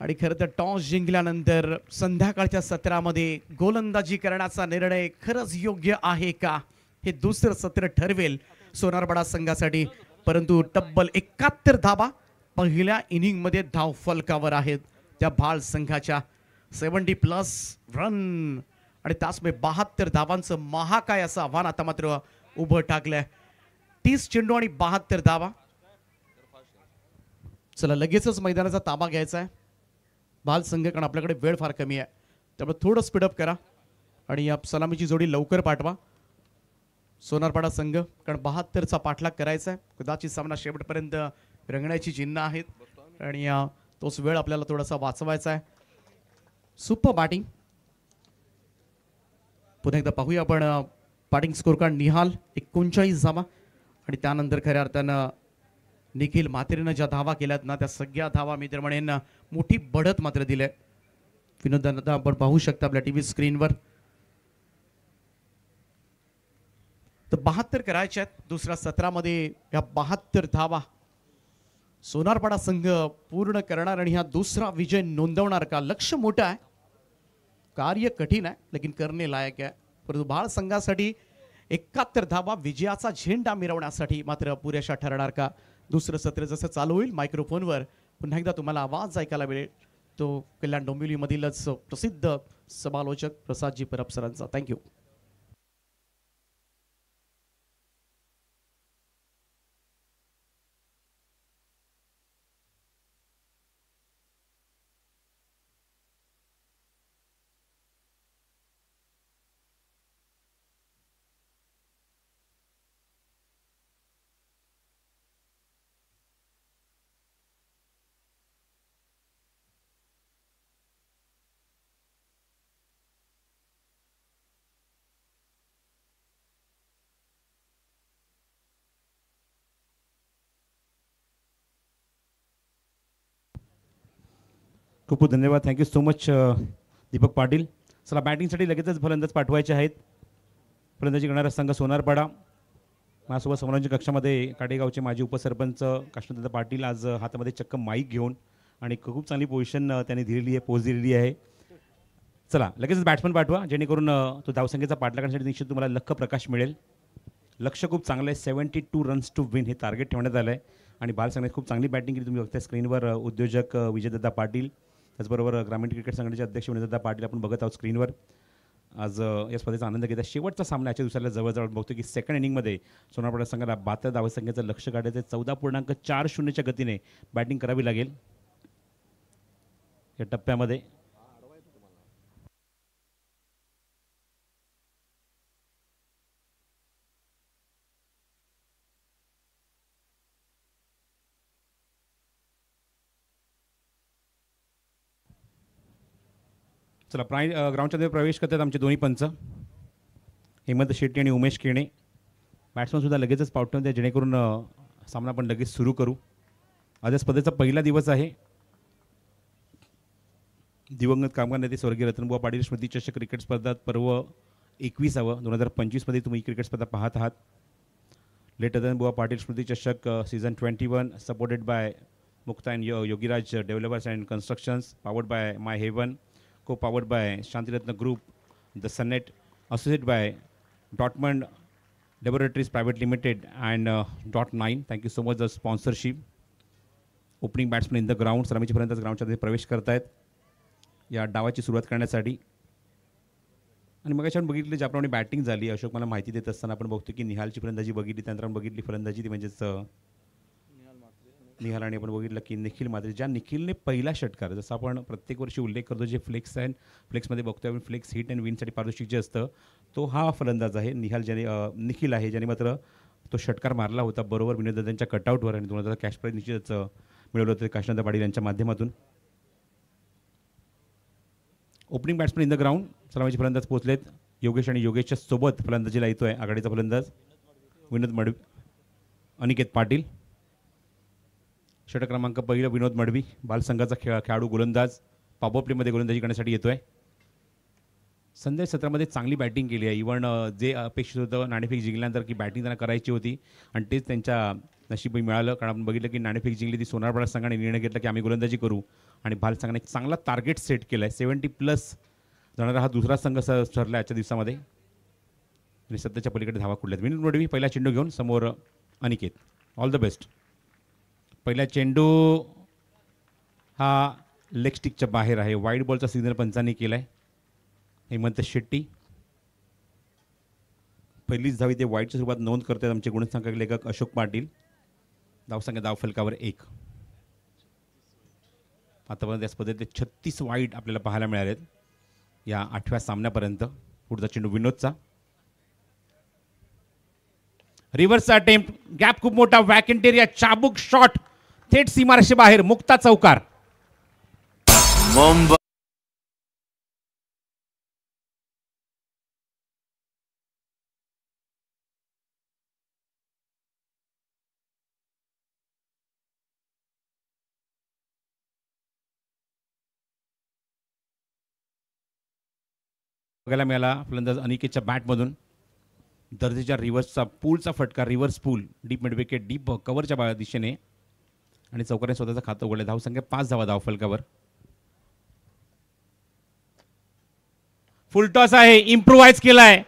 [SPEAKER 1] आणि खरं तर टॉस जिंकल्यानंतर संध्याकाळच्या सत्रामध्ये गोलंदाजी करण्याचा निर्णय खरंच योग्य आहे का, हे दुसरं सत्र ठरवेल सोनारपाडा संघासाठी. परंतु तब्बल 71 धावा पहिल्या इनिंग मध्ये धाव फलकावर आहेत त्या भाल संघाच्या. 70+ रन आणि तासमे 72 धावांचं महाकाय असं आव्हान आता मात्र उभं टाकलंय. 30 चेंडू आणि 72 धावा. चला लगेचच मैदानाचा ताबा घ्यायचा आहे भाल संघ, कारण आपल्याकडे वेळ फार कमी आहे. त्यामुळे थोडं स्पीडअप करा आणि या सलामीची जोडी लवकर पाठवा सोनारपाडा संघ, कारण 72चा पाठलाग करायचा आहे. कदाचित सामना शेवटपर्यंत रंगण्याची चिन्ह आहेत आणि तोच वेळ आपल्याला थोडासा वाचवायचा आहे. Super batting. पुन्हा एकदा पाहूया आपण बॅटिंग स्कोर कार्ड. निहाल 39 धावा आणि त्यानंतर खऱ्या अर्थानं निखिल म्हात्रेनं ज्या धावा केल्यात ना, त्या सगळ्या धावा मी तर म्हणेन मोठी बढत मात्र दिले. विनोदांना आपण पाहू शकता आपल्या टीव्ही स्क्रीनवर. तर 72 करायच्या आहेत दुसऱ्या सत्रामध्ये. या 72 धावा सोनारपाडा संघ पूर्ण करणार आणि हा दुसरा विजय नोंदवणार का. लक्ष्य मोठं आहे, कार्य कठीण आहे, लेकिन करणे लायक आहे. परंतु भाळ संघासाठी 71 धावा विजयाचा झेंडा मिरवण्यासाठी मात्र पुरेशा ठरणार का. दुसरं सत्र जसं चालू होईल मायक्रोफोनवर पुन्हा एकदा तुम्हाला आवाज ऐकायला मिळेल तो कल्याण डोंबिवलीमधीलच प्रसिद्ध समालोचक प्रसादजी परब सरांचा. थँक्यू.
[SPEAKER 2] खूप खूप धन्यवाद. Thank you so much Deepak Patil. चला बॅटिंगसाठी लगेचच फलंदाज पाठवायचे आहेत. फलंदाजी करणारा संघ सोनारपाडा. माझ्यासोबत समोरांच्या कक्षामध्ये काटेगावचे माजी उपसरपंच काष्णदादा पाटील आज हातामध्ये चक्क माईक घेऊन आणि खूप चांगली पोझिशन त्यांनी दिलेली आहे, पोच दिलेली आहे. चला लगेच बॅट्समन पाठवा जेणेकरून तो धावसंख्येचा पाठलाग करण्यासाठी निश्चित तुम्हाला लख प्रकाश मिळेल. लक्ष खूप चांगलं आहे. 72 रन्स टू विन हे टार्गेट ठेवण्यात आलं आहे आणि बाल संघाने खूप चांगली बॅटिंग केली. तुम्ही बघताय स्क्रीनवर उद्योजक विजयदत्ता पाटील, त्याचबरोबर ग्रामीण क्रिकेट संघटनेचे अध्यक्ष विनोददत्ता पाटील आपण बघत आहोत स्क्रीनवर. आज या स्पर्धेचा आनंद घेतात. शेवटचा सामना याच्या दुसऱ्याला जवळजवळ बघतो की सेकंड इनिंगमध्ये सोनारपाडा संघाला 72 धावसंख्येचं लक्ष काढायचं 14.40च्या गतीने बॅटिंग करावी लागेल या टप्प्यामध्ये. चला ग्राउंडच्या मध्ये प्रवेश करतात आमचे दोन्ही पंच हेमंत शेट्टी आणि उमेश केणे. बॅट्समनसुद्धा लगेचच पावटून द्या जेणेकरून सामना आपण लगेच सुरू करू. आज या स्पर्धेचा पहिला दिवस आहे. दिवंगत कामगार नेते स्वर्गीय रतनबुवा पाटील स्मृती चषक क्रिकेट स्पर्धा पर्व 21 2025 तुम्ही क्रिकेट स्पर्धा पाहत आहात. लेट रतनबुवा पाटील स्मृती चषक season 21 supported by Mukta and Yogiraj developers and constructions, powered by my heaven, co-powered by Shantiratna Group, the Sunnet, associated by Dortmund Laboratories Private Limited and .9. Thank you so much the sponsorship. Opening batsman in the ground. सलामीची फलंदाज ग्राउंडच्या प्रवेश करतायत या डावाची सुरुवात करण्यासाठी. आणि मग आपण बघितलं ज्याप्रमाणे बॅटिंग झाली, अशोक मला माहिती देत असताना आपण बघतो की निहालची फलंदाजी बघितली, त्यानंतर आपण बघितली फलंदाजी ती म्हणजेच निहाल आणि आपण बघितलं की निखिल मात्रे. ज्या निखिलने पहिला षटकार, जसं आपण प्रत्येक वर्षी उल्लेख करतो जे फ्लेक्स आहे, फ्लेक्समध्ये बघतोय आपण फ्लेक्स हिट अँड विनसाठी पारितोषिक जे असतं तो हा फलंदाज आहे निखिल आहे, ज्याने मात्र तो षटकार मारला होता बरोबर विनोददादांच्या कटआउटवर आणि 2000 कॅश प्राईज निश्चितच मिळवलं होतं काष्णदादा पाटील यांच्या माध्यमातून. Opening batsman in the ground. सलामीचे फलंदाज पोहोचलेत. योगेश आणि योगेशच्या सोबत फलंदाजीला येतोय आघाडीचा फलंदाज विनोद मडवी, अनिकेत पाटील. षटक क्रमांक पहिलं विनोद मडवी, बालसंघाचा खेळाडू गोलंदाज पॉवर प्लेमध्ये गोलंदाजी करण्यासाठी येतोय. संदेश सत्रामध्ये चांगली बॅटिंग केली आहे. इव्हन जे अपेक्षित होतं नाणेफेक जिंकल्यानंतर की बॅटिंग त्यांना करायची होती आणि तेच त्यांच्या नशिबी मिळालं. कारण आपण बघितलं की नाणेफेक जिंकली ती सोनारपाडा संघाने निर्णय घेतला की आम्ही गोलंदाजी करू आणि बालसंघाने एक चांगला टार्गेट सेट केला आहे. 70+ जाणारा हा दुसरा संघ ठरला आजच्या दिवसामध्ये आणि सध्याच्या पलीकडे धावा कुठल्यात. विनोद मडवी पहिला चेंडू घेऊन समोर अनिकेत. All the best. पहिला चेंडू हा लेग स्टिकच्या बाहेर आहे. वाईड बॉलचा सिग्नल पंचांनी केला आहे. हेमंत शेट्टी पहिलीच धावी ते वाईडच्या सुरुवात नोंद करतात आमचे गुणसंख्यक लेखक अशोक पाटील. धावसंख्या धावफलकावर 1. आतापर्यंत या स्पर्धेत 36 वाईड आपल्याला पाहायला मिळालेत या 8व्या सामन्यापर्यंत. पुढचा चेंडू विनोदचा. रिव्हर्स अटेम्प्ट, गॅप खूप मोठा, वॅकंट एरिया, चाबूक शॉट थेट सीमारेषे बाहेर, मुक्ता चौकार. बघायला मिळाला फलंदाज अनिकेतच्या बॅटमधून दर्जेच्या रिव्हर्सचा पूलचा फटका, रिव्हर्स पूल डीप मिड विकेट, डीप कव्हरच्या दिशेने आणि चौकाने स्वतःचं खातं उघडलं. धावसंख्या 5 धावा धावफलकावर. फुल टॉस आहे, इम्प्रोव्हाइज केलाय,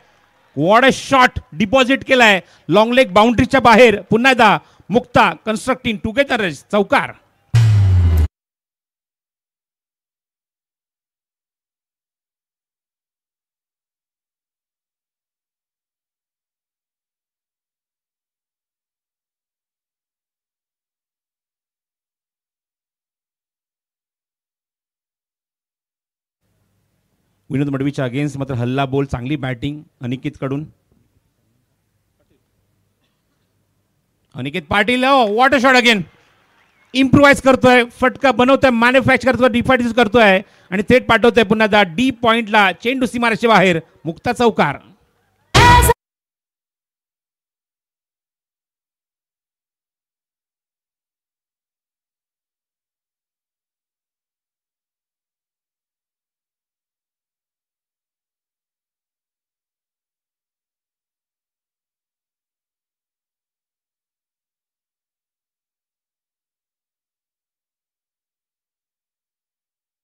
[SPEAKER 2] वॉट अ शॉट डिपॉझिट केलाय, लॉंग लेग बाउंड्रीच्या बाहेर. पुन्हा एकदा मुक्ता कन्स्ट्रक्टिंग टुगेदर चौकार. विनोद मडवीच्या अगेन्स्ट मात्र हल्ला बोल, चांगली बॅटिंग अनिकेतकडून. Aniket Patil what a shot again. Improvise करतोय, फटका बनवतोय, मॅन्युफॅक्चर करतोय, डिफाईज करतोय आणि थेट पाठवतोय पुन्हा डी पॉइंटला. चेंडू सीमारेषे बाहेर, मुक्ता चौकार.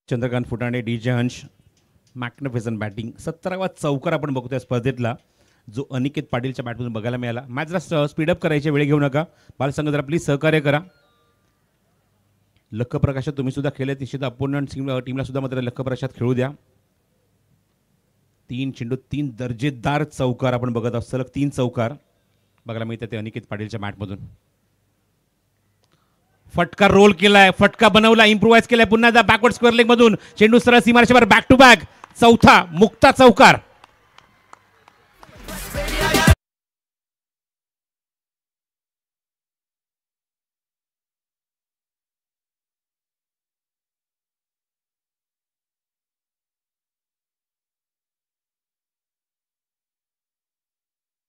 [SPEAKER 2] चंद्रकांत फुटाणे, DJ हंश, मॅग्निफिसंट बॅटिंग. 17वा चौकार आपण बघतोय स्पर्धेतला, जो अनिकेत पाटीलच्या बॅटमधून बघायला मिळाला. मॅच जरा स्पीडअप करायची, वेळ घेऊ नका. बालसंघ जरा प्लीज सहकार्य करा. लखप्रकाशात तुम्ही सुद्धा खेळले, निश्चित अपोनंट टीमला सुद्धा मात्र लखप्रकाशात खेळू द्या. 3 चेंडू 3 दर्जेदार चौकार आपण बघत आहोत. सलग 3 चौकार बघायला मिळतात ते अनिकेत पाटीलच्या बॅटमधून. फटका रोल केलाय, फटका बनवला, इम्प्रुव्हाइज केलाय पुन्हा एकदा बॅकवर्ड स्क्वेअर लेग मधून. चेंडू सरळ सीमारेषेवर बॅक टू बॅक. चौथा मुक्ता चौकार.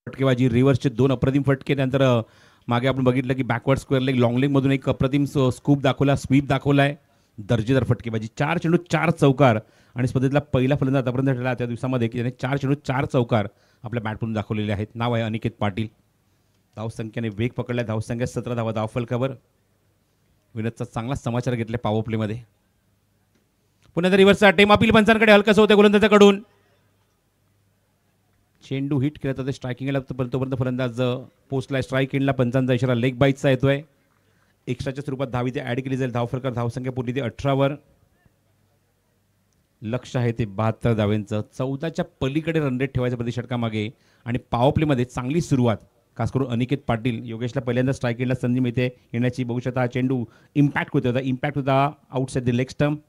[SPEAKER 2] फटकेबाजी रिव्हर्सचे 2 अप्रतिम फटके. त्यानंतर मागे आपण बघितलं की backward square leg long leg मधून एक अप्रतिम स्कूप दाखवला, स्वीप दाखवलाय. दर्जेदार फटकेबाजी. 4 चेंडू 4 चौकार आणि स्पर्धेतला पहिला फलंदाज आतापर्यंत ठरला त्या दिवसामध्ये की त्याने 4 चेंडू 4 चौकार आपल्या बॅटमधून दाखवलेले आहेत. नाव आहे अनिकेत पाटील. धावसंख्येने वेग पकडला. धावसंख्या 17 धावा, धावफलकावर. विनोदचा चांगला समाचार घेतला पॉवर प्लेमध्ये. पुन्हा रिव्हर्सचा टेम अपील पंचांकडे हलकस होते गोलंदाजाकडून. चेंडू हिट केला तर स्ट्रायकिंगला तोपर्यंत फलंदाज पोस्टला स्ट्राईक एंडला. पंचांचा इशारा लेग बाईटचा येतोय. एक्स्ट्राच्या स्वरूपात धावी ते ॲड केली जाईल. धावफलकार धावसंख्या पुढली ते 18वर. लक्ष आहे ते 72 धावेंचं. 14च्या पलीकडे रन रेट ठेवायचा प्रति षटकामागे. आणि पॉवर प्लेमध्ये चांगली सुरुवात खास करून अनिकेत पाटील. योगेशला पहिल्यांदा स्ट्राईक एंडला संधी मिळते येण्याची. बघू शकता हा चेंडू इम्पॅक्ट होता. इम्पॅक्ट होता आउटसाइड द लेग स्टंप.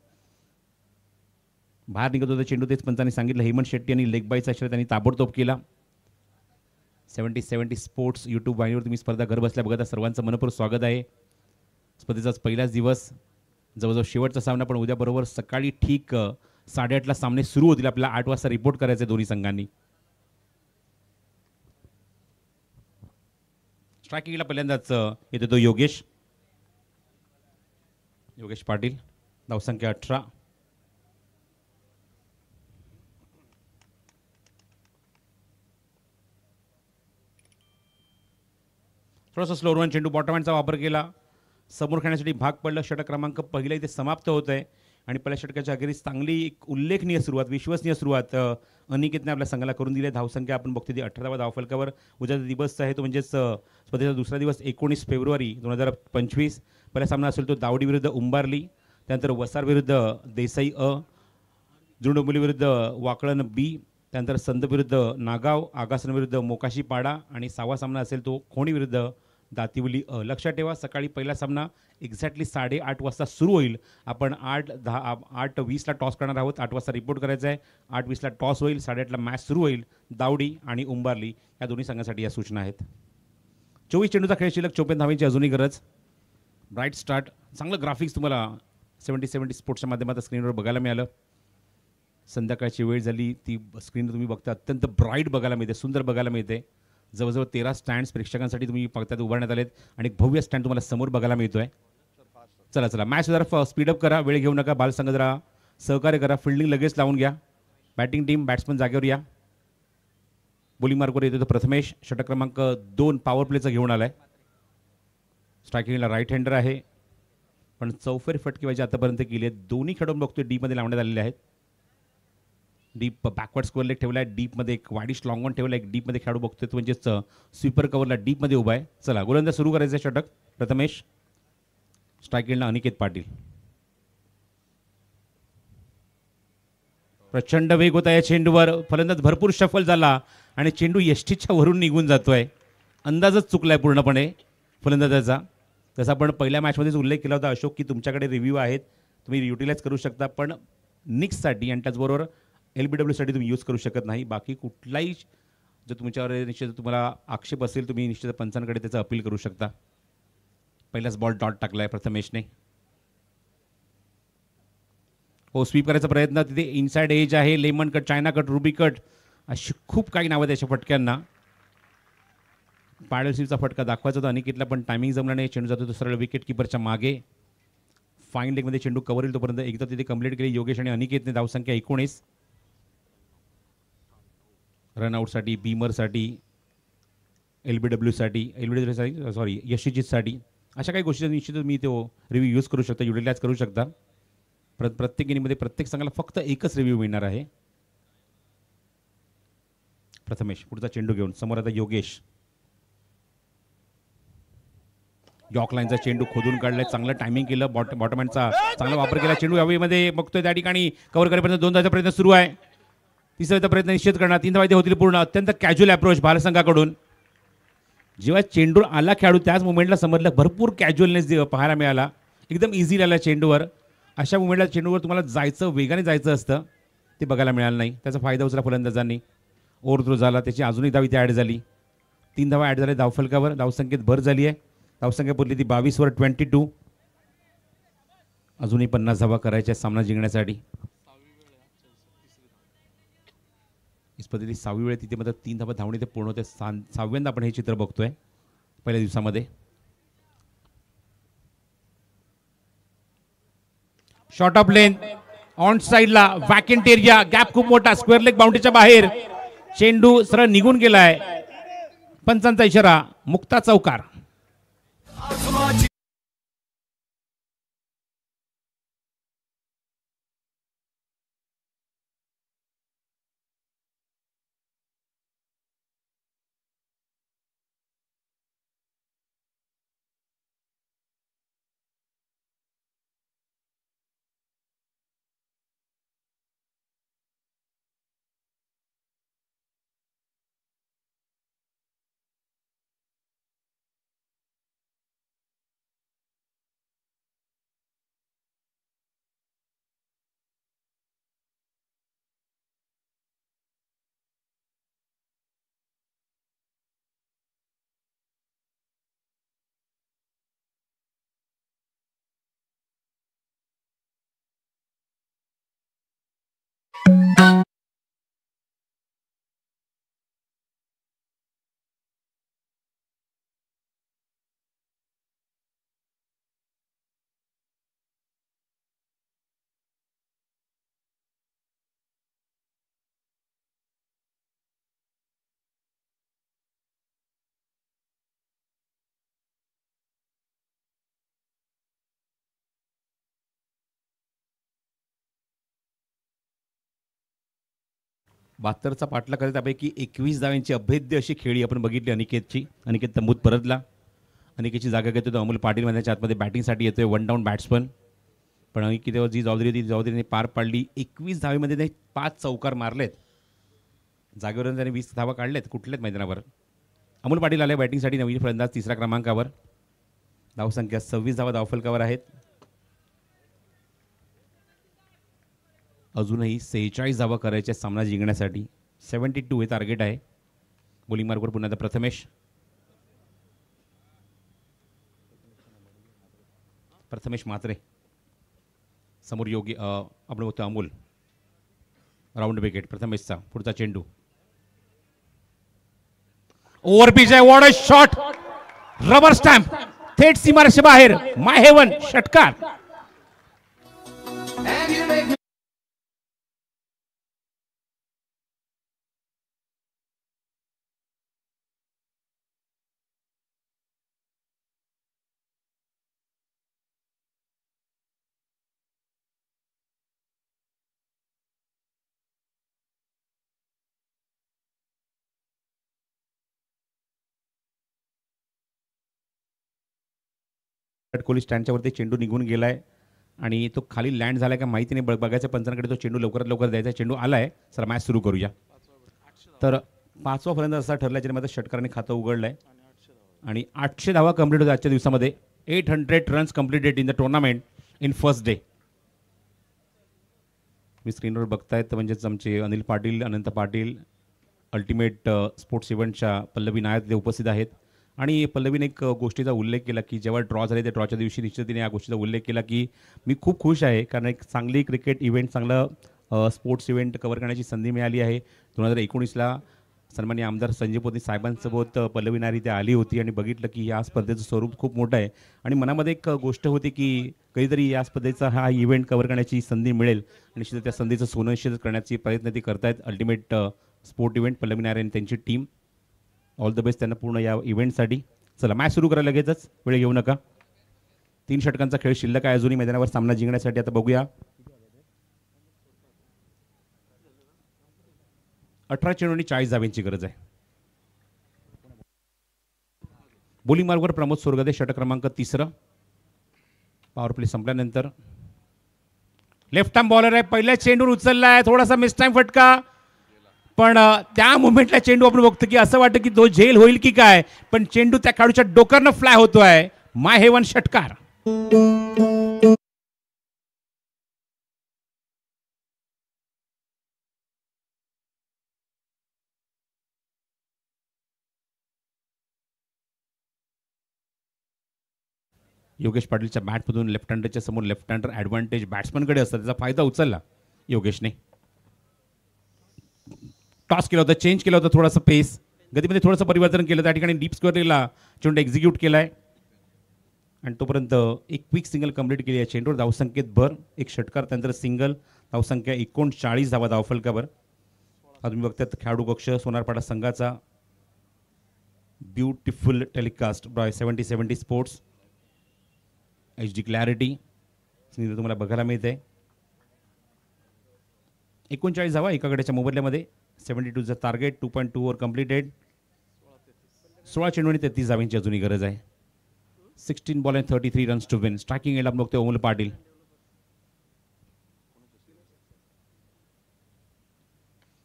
[SPEAKER 2] बाहेर निघत होता चेंडू. तेच पंचांनी सांगितलं. हेमंत शेट्टी यांनी लेग बाईचा इशारा त्यांनी ताबडतोब केला. 70-70 स्पोर्ट्स यूट्यूब वाहिनीवर तुम्ही स्पर्धा घर बसल्या बघता. सर्वांचं मनपूर्वक स्वागत आहे. स्पर्धेचाच पहिलाच दिवस, जवळजवळ शेवटचा सामना. पण उद्या बरोबर सकाळी ठीक 8:30ला सामने सुरू होतील. आपल्याला 8 वाजता रिपोर्ट करायचे दोन्ही संघांनी. स्ट्रायकिंगला पहिल्यांदाच येतो तो योगेश पाटील. धावसंख्या 18. थोडासा स्लो रन चेंडू बॉटम हँडचा वापर केला. समोर खेळण्यासाठी भाग पडलं. षटक क्रमांक पहिला इथे समाप्त होत आहे. आणि पहिल्या षटकाच्या अखेरीस चांगली एक उल्लेखनीय सुरुवात, विश्वसनीय सुरुवात अनिकेतने आपल्या संघाला करून दिली. धावसंख्या आपण बघतो ती 18वा धावफलकावर. उद्याचा दिवस आहे तो म्हणजेच स्पर्धेचा दुसरा दिवस 19 फेब्रुवारी 2025. पहिला सामना असेल तो दावडी विरुद्ध उंबारली. त्यानंतर वसार विरुद्ध देसाई अ, जुंडोंबिवली विरुद्ध वाकळण बी. त्यानंतर संत विरुद्ध नागाव, आगासन विरुद्ध मोकाशी पाडा. आणि 6वा सामना असेल तो खोणी विरुद्ध दातिवली अ. लक्षात ठेवा सकाळी पहिला सामना एक्झॅक्टली 8:30 वाजता सुरू होईल. आपण 8:20ला टॉस करणार आहोत. 8 वाजता रिपोर्ट करायचा आहे. 8:20ला टॉस होईल. 8:30ला मॅच सुरू होईल. दावडी आणि उंबारली या दोन्ही संघांसाठी या सूचना आहेत. 24 चेंडूचा खेळ शिल्लक. 54 धावेंची अजूनही गरज. Bright start. चांगलं ग्राफिक्स तुम्हाला 70-70 स्पोर्ट्सच्या माध्यमातून स्क्रीनवर बघायला मिळालं. संध्याकाळची वेळ झाली. ती स्क्रीन तुम्ही बघता अत्यंत ब्राईट बघायला मिळते, सुंदर बघायला मिळते. जवळजवळ 13 स्टँड्स प्रेक्षकांसाठी तुम्ही बघतात उभारण्यात आलेत. आणि एक भव्य स्टँड तुम्हाला समोर बघायला मिळतोय. चला मॅच जरा स्पीडअप करा, वेळ घेऊ नका. बालसंघ जरा सहकार्य करा. फिल्डिंग लगेच लावून घ्या. बॅटिंग टीम, बॅट्समन जागेवर या. बॉलिंग मार्कवर येतो तो प्रथमेश. षटक क्रमांक 2 पॉवर प्लेचा घेऊन आलाय. स्ट्रायकिंगला राईट हँडर आहे. पण चौफेर फटकेबाजी आतापर्यंत केली आहे. दोन्ही खेळून बघतोय डीपमध्ये लावण्यात आलेले आहेत. डीप बॅकवर्ड स्क्वेअर लेग ठेवला आहे. डीपमध्ये एक वाईडिश लॉंग ऑन ठेवला आहे. एक डीपमध्ये खेळाडू बघतोय तो म्हणजेच स्वीपर कव्हरला डीपमध्ये उभा आहे. चला गोलंदाज सुरू करायचं आहे. षटक प्रथमेश. स्ट्रायकिंगला अनिकेत पाटील. प्रचंड वेग होता या चेंडूवर. फलंदाज भरपूर शफल झाला आणि चेंडू यष्टीच्या वरून निघून जातोय. अंदाजच चुकलाय पूर्णपणे फलंदाजाचा. जसं आपण पहिल्या मॅचमध्येच उल्लेख केला होता अशोक की तुमच्याकडे रिव्ह्यू आहेत, तुम्ही युटिलाइज करू शकता. पण निक्ससाठी आणि त्याचबरोबर LBWसाठी तुम्ही यूज करू शकत नाही. बाकी कुठलाही जर तुमच्यावर निश्चित तुम्हाला आक्षेप असेल तुम्ही निश्चित पंचांकडे त्याचं अपील करू शकता. पहिलाच बॉल डॉट टाकला आहे प्रथमेशने. हो, स्वीप करायचा प्रयत्न. तिथे इनसाइड एज आहे, lemon cut, China cut, ruby cut अशी खूप काही नावं त्याच्या फटक्यांना. पॅडल स्वीपचा फटका दाखवायचा होता अनिकेतला पण टायमिंग जमला नाही. चेंडू जातो तो सरळ विकेट किपरच्या मागे. फाईन लेगमध्ये चेंडू कव्हर येईल तोपर्यंत एकदा तिथे कंप्लीट केली योगेश आणि अनिकेतने. धावसंख्या 19. रनआउटसाठी, बीमरसाठी, LBWसाठी सॉरी यशीजीतसाठी अशा काही गोष्टी निश्चित तुम्ही तो रिव्ह्यू यूज करू शकता, युटिलाइज करू शकता. प्रत्येक इनिंगमध्ये प्रत्येक संघाला फक्त एकच रिव्ह्यू मिळणार आहे. प्रथमेश पुढचा चेंडू घेऊन समोर आता योगेश. यॉर्क लाईनचा चेंडू खोदून काढलाय, चांगलं टायमिंग केलं, बॉटमॅनचा चांगला वापर केला. चेंडू यावेळीमध्ये बघतोय त्या ठिकाणी कव्हर करेपर्यंत 2 धावांचा प्रयत्न सुरू आहे. तिसऱ्याचा प्रयत्न निश्चित करणार, 3 धावा होतील पूर्ण. अत्यंत कॅज्युअल अप्रोच भारत संघाकडून. जेव्हा चेंडू आला खेळाडू त्याच मुवमेंटला समजलं, भरपूर कॅज्युअलनेस पाहायला मिळाला, एकदम इझी आला चेंडूवर. अशा मुवमेंटला चेंडूवर तुम्हाला जायचं, वेगाने जायचं असतं, ते बघायला मिळालं नाही. त्याचा फायदा उचला फलंदाजांनी. ओव्हर थ्रो झाला, त्याची अजूनही धाव इथे ॲड झाली. 3 धावा ॲड झाल्या धावफलकावर. धावसंख्येत भर झाली आहे. धावसंख्या बोलली ती 22वर 22. अजूनही 50 धावा करायच्या सामना जिंकण्यासाठी. इस पद्धती 6वी वेळ तिथे मात्र 3 धावा धावणे ते पूर्ण होते. 6व्यांदा आपण हे चित्र बघतोय पहिल्या दिवसामध्ये. शॉर्ट ऑफ लेन ऑन साइडला वॅकेंट एरिया, गॅप खूप मोठा, स्क्वेअर लेग बाउंड्रीच्या बाहेर. चेंडू सरळ निघून गेलाय. पंचांचा इशारा, मुक्ता चौकार. बहात्तरचा पाठला करत त्यापैकी 21 धावांची अभेद्य अशी खेळी आपण बघितली अनिकेतची. अनिकेत तंबूत परतला. अनिकेतची जागा घेतो तो अमोल पाटील मैदानाच्या आतमध्ये बॅटिंगसाठी येतोय. 1 डाऊन बॅट्समन. पण अनिकेतवर जी जबाबदारी होती ती जबाबदारीने पार पाडली. 21 धावेमध्ये त्याने 5 चौकार मारलेत. जागेवरून त्याने 20 धावा काढलेत कुठल्याच मैदानावर. अमोल पाटील आले बॅटिंगसाठी, नवीन फलंदाज 3ऱ्या क्रमांकावर. धावसंख्या 26 धावा धावफलकावर आहेत. अजूनही 46 धावा करायच्या सामना जिंकण्यासाठी. 72 हे टार्गेट आहे. बॉलिंग मार्कवर पुन्हा प्रथमेश. प्रथमेश मात्रे समोर योगी आपण बघतो अमोल. Round wicket प्रथमेशचा. पुढचा चेंडू ओव्हर पिच आहे. What a shot, rubber stamp थेट सीमारेषे बाहेर. माय हेवन षटकार. विराट कोहली स्टँडच्या वरती चेंडू निघून गेलाय आणि तो खाली लँड झालाय का माहिती नाही. बघायचं पंचांकडे तो चेंडू लवकरात लवकर द्यायचा. चेंडू आलाय. सर मॅच सुरू करूया. तर 5वा फलंदाज असा ठरला ज्यामध्ये षटकाराने खातं उघडलंय आणि 800 धावा कंप्लीट होत्या आजच्या दिवसामध्ये. 800 runs completed in the tournament in first day. मी स्क्रीनवर बघतायत म्हणजेच आमचे अनिल पाटील, अनंत पाटील, अल्टिमेट स्पोर्ट्स इव्हेंटच्या पल्लवी नायक ते उपस्थित आहेत. आणि पल्लवीने एक गोष्टीचा उल्लेख केला की जेव्हा ड्रॉ झाले त्या ड्रॉच्या दिवशी निश्चितपणे या गोष्टीचा उल्लेख केला की मी खूप खुश आहे कारण एक चांगली क्रिकेट इव्हेंट, चांगलं स्पोर्ट्स इव्हेंट कव्हर करण्याची संधी मिळाली आहे. 2019ला सन्माननीय आमदार संजय पोतनी साहेबांसोबत पल्लवी नायर इथे आली होती आणि बघितलं की या स्पर्धेचं स्वरूप खूप मोठं आहे आणि मनामध्ये एक गोष्ट होती की कधीतरी या स्पर्धेचा हा इव्हेंट कव्हर करण्याची संधी मिळेल आणि निश्चित त्या संधीचं सुनिश्चित करण्याची प्रयत्न ती करतायत. Ultimate sport event Pallavi Nair आणि त्यांची टीम. ऑल द बेस्ट त्यांना पूर्ण या इव्हेंटसाठी. चला मॅच सुरू करा लगेचच, वेळ घेऊ नका. 3 षटकांचा खेळ शिल्लक आहे अजूनही मैदानावर सामना जिंकण्यासाठी. आता बघूया 18 चेंडू आणि 40 धावांची गरज आहे. बॉलिंग मार्गवर प्रमोद सोरगदे, षटक क्रमांक 3. पॉवर प्ले संपल्यानंतर लेफ्ट आर्म बॉलर आहे, पहिल्या चेंडूवर उचललाय, थोडासा मिस टाइम फटका, पण त्या मुवमेंटला चेंडू आपण बघतो की असं वाटतं की तो झेल होईल की काय, पण चेंडू त्या खेळाडूच्या डोक्यावरनं फ्लाय होतोय. माय हेवन षटकार. योगेश पाटीलच्या बॅटमधून लेफ्ट हँडरच्या समोर लेफ्ट हँडर ॲडव्हान्टेज बॅट्समनकडे असतात, त्याचा फायदा उचलला योगेशने. टॉस केला होता, चेंज केला होता, थोडासा पेस गतीमध्ये थोडंसं परिवर्तन केलं, त्या ठिकाणी डीप स्क्वेअरला चेंडू एक्झिक्यूट केलाय आणि तोपर्यंत एक क्विक सिंगल कंप्लीट केली आहे. चेंडूवर धावसंख्येत भर, एक षटकार, त्यानंतर सिंगल, धावसंख्या 39 धावा धावफलकावर. आता तुम्ही बघतात खेळाडू कक्ष सोनारपाडा संघाचा beautiful telecast by 70 sports HD clarity तुम्हाला बघायला मिळते. 39 धावा एका गड्याच्या मोबदल्यामध्ये. 72चं टार्गेट, 2.2 ओव्हर कम्प्लिटेड. 16 चेंडू आणि 33 धावांची अजूनही गरज आहे. 16 ball and 33 runs to win. Striking एंडला बघतोय Amol Patil.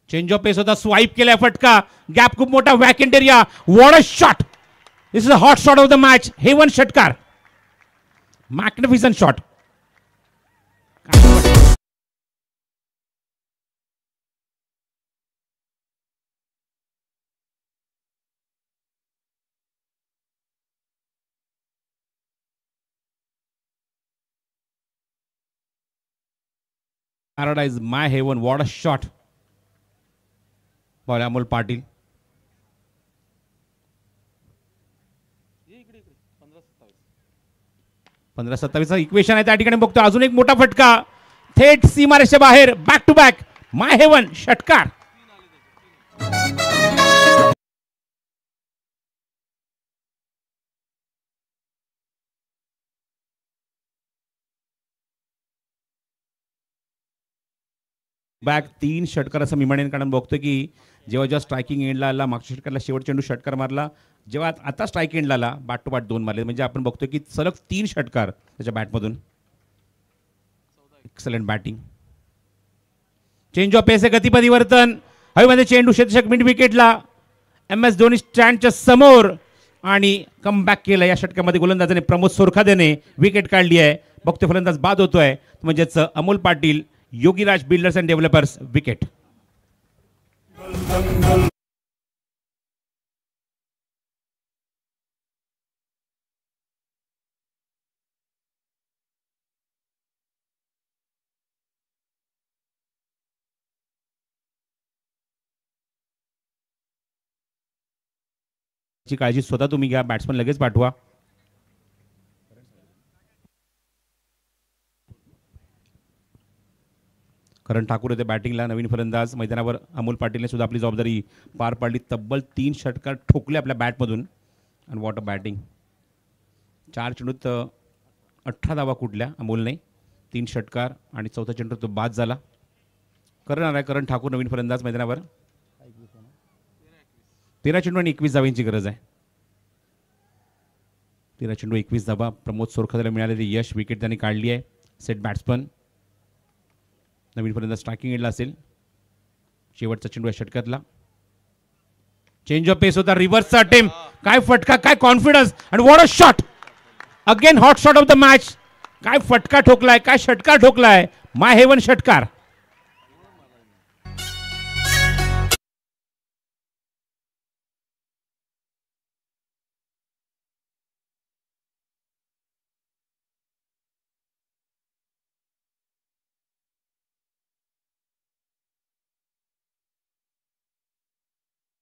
[SPEAKER 2] Change of pace होता, स्वाईप केलाय, फटका, गॅप खूप मोठा, vacant area, what a shot. This is a hot shot of the match. Heaven षटकार, magnificent shot. Paradise, my heaven, what a shot. Ball Amol Patil. 15-27 equation आहे, त्या ठिकाणी बघतो अजून एक मोठा फटका, थेट सीमारेषे बाहेर, back to back, my heaven षटकार. बॅक 3 षटकार असं मी म्हणेन, कारण बघतो की जेव्हा स्ट्रायकिंग एंडला आला, मागच्या षटकारला शेवट चेंडू षटकार मारला, जेव्हा आता स्ट्राईक एंडला आला बॅट टू बॅट 2 मारले, म्हणजे आपण बघतो की सलग 3 षटकार त्याच्या बॅटमधून. Excellent batting. Change of pace, गती परिवर्तन, हवेमध्ये चेंडू क्षेत्ररक्षक मिड विकेटला, MS धोनी स्टँडच्या समोर आणि कमबॅक केलं. या षटकामध्ये गोलंदाजाने प्रमोद सोरखादेने विकेट काढली आहे. बघतो फलंदाज बाद होतोय, म्हणजेच Amol Patil, Yogiraj builders and developers wicket. ची काळजी स्वतः तुम्ही घ्या, बॅट्समन लगेच पाठवा. करण ठाकूर येते बॅटिंगला, नवीन फलंदाज मैदानावर. अमोल पाटीलने सुद्धा आपली जबाबदारी पार पाडली. तब्बल 3 षटकार ठोकले आपल्या बॅटमधून आणि वॉट अ बॅटिंग. 4 चेंडूत 18 धावा कुठल्या अमोलने, 3 षटकार आणि 4था चेंडू तो बाद झाला. करण ठाकूर नवीन फलंदाज मैदानावर. 13 चेंडू आणि 21 धावांची गरज आहे. 13 चेंडू 21 धावा. प्रमोद सोरखादेला मिळालेले यश, विकेट त्यांनी काढली आहे. सेट बॅट्समन, नवीन फलंदाज स्ट्रायकिंग एंडला असेल. शेवटचा चेंडू आहे षटकातला. चेंज ऑफ पेस होता, रिव्हर्सचा अटेम्प्ट, काय फटका, काय कॉन्फिडन्स आणि what a shot. Again hot shot of the match. काय फटका ठोकलाय, काय षटकार ठोकलाय, माय हेवन षटकार.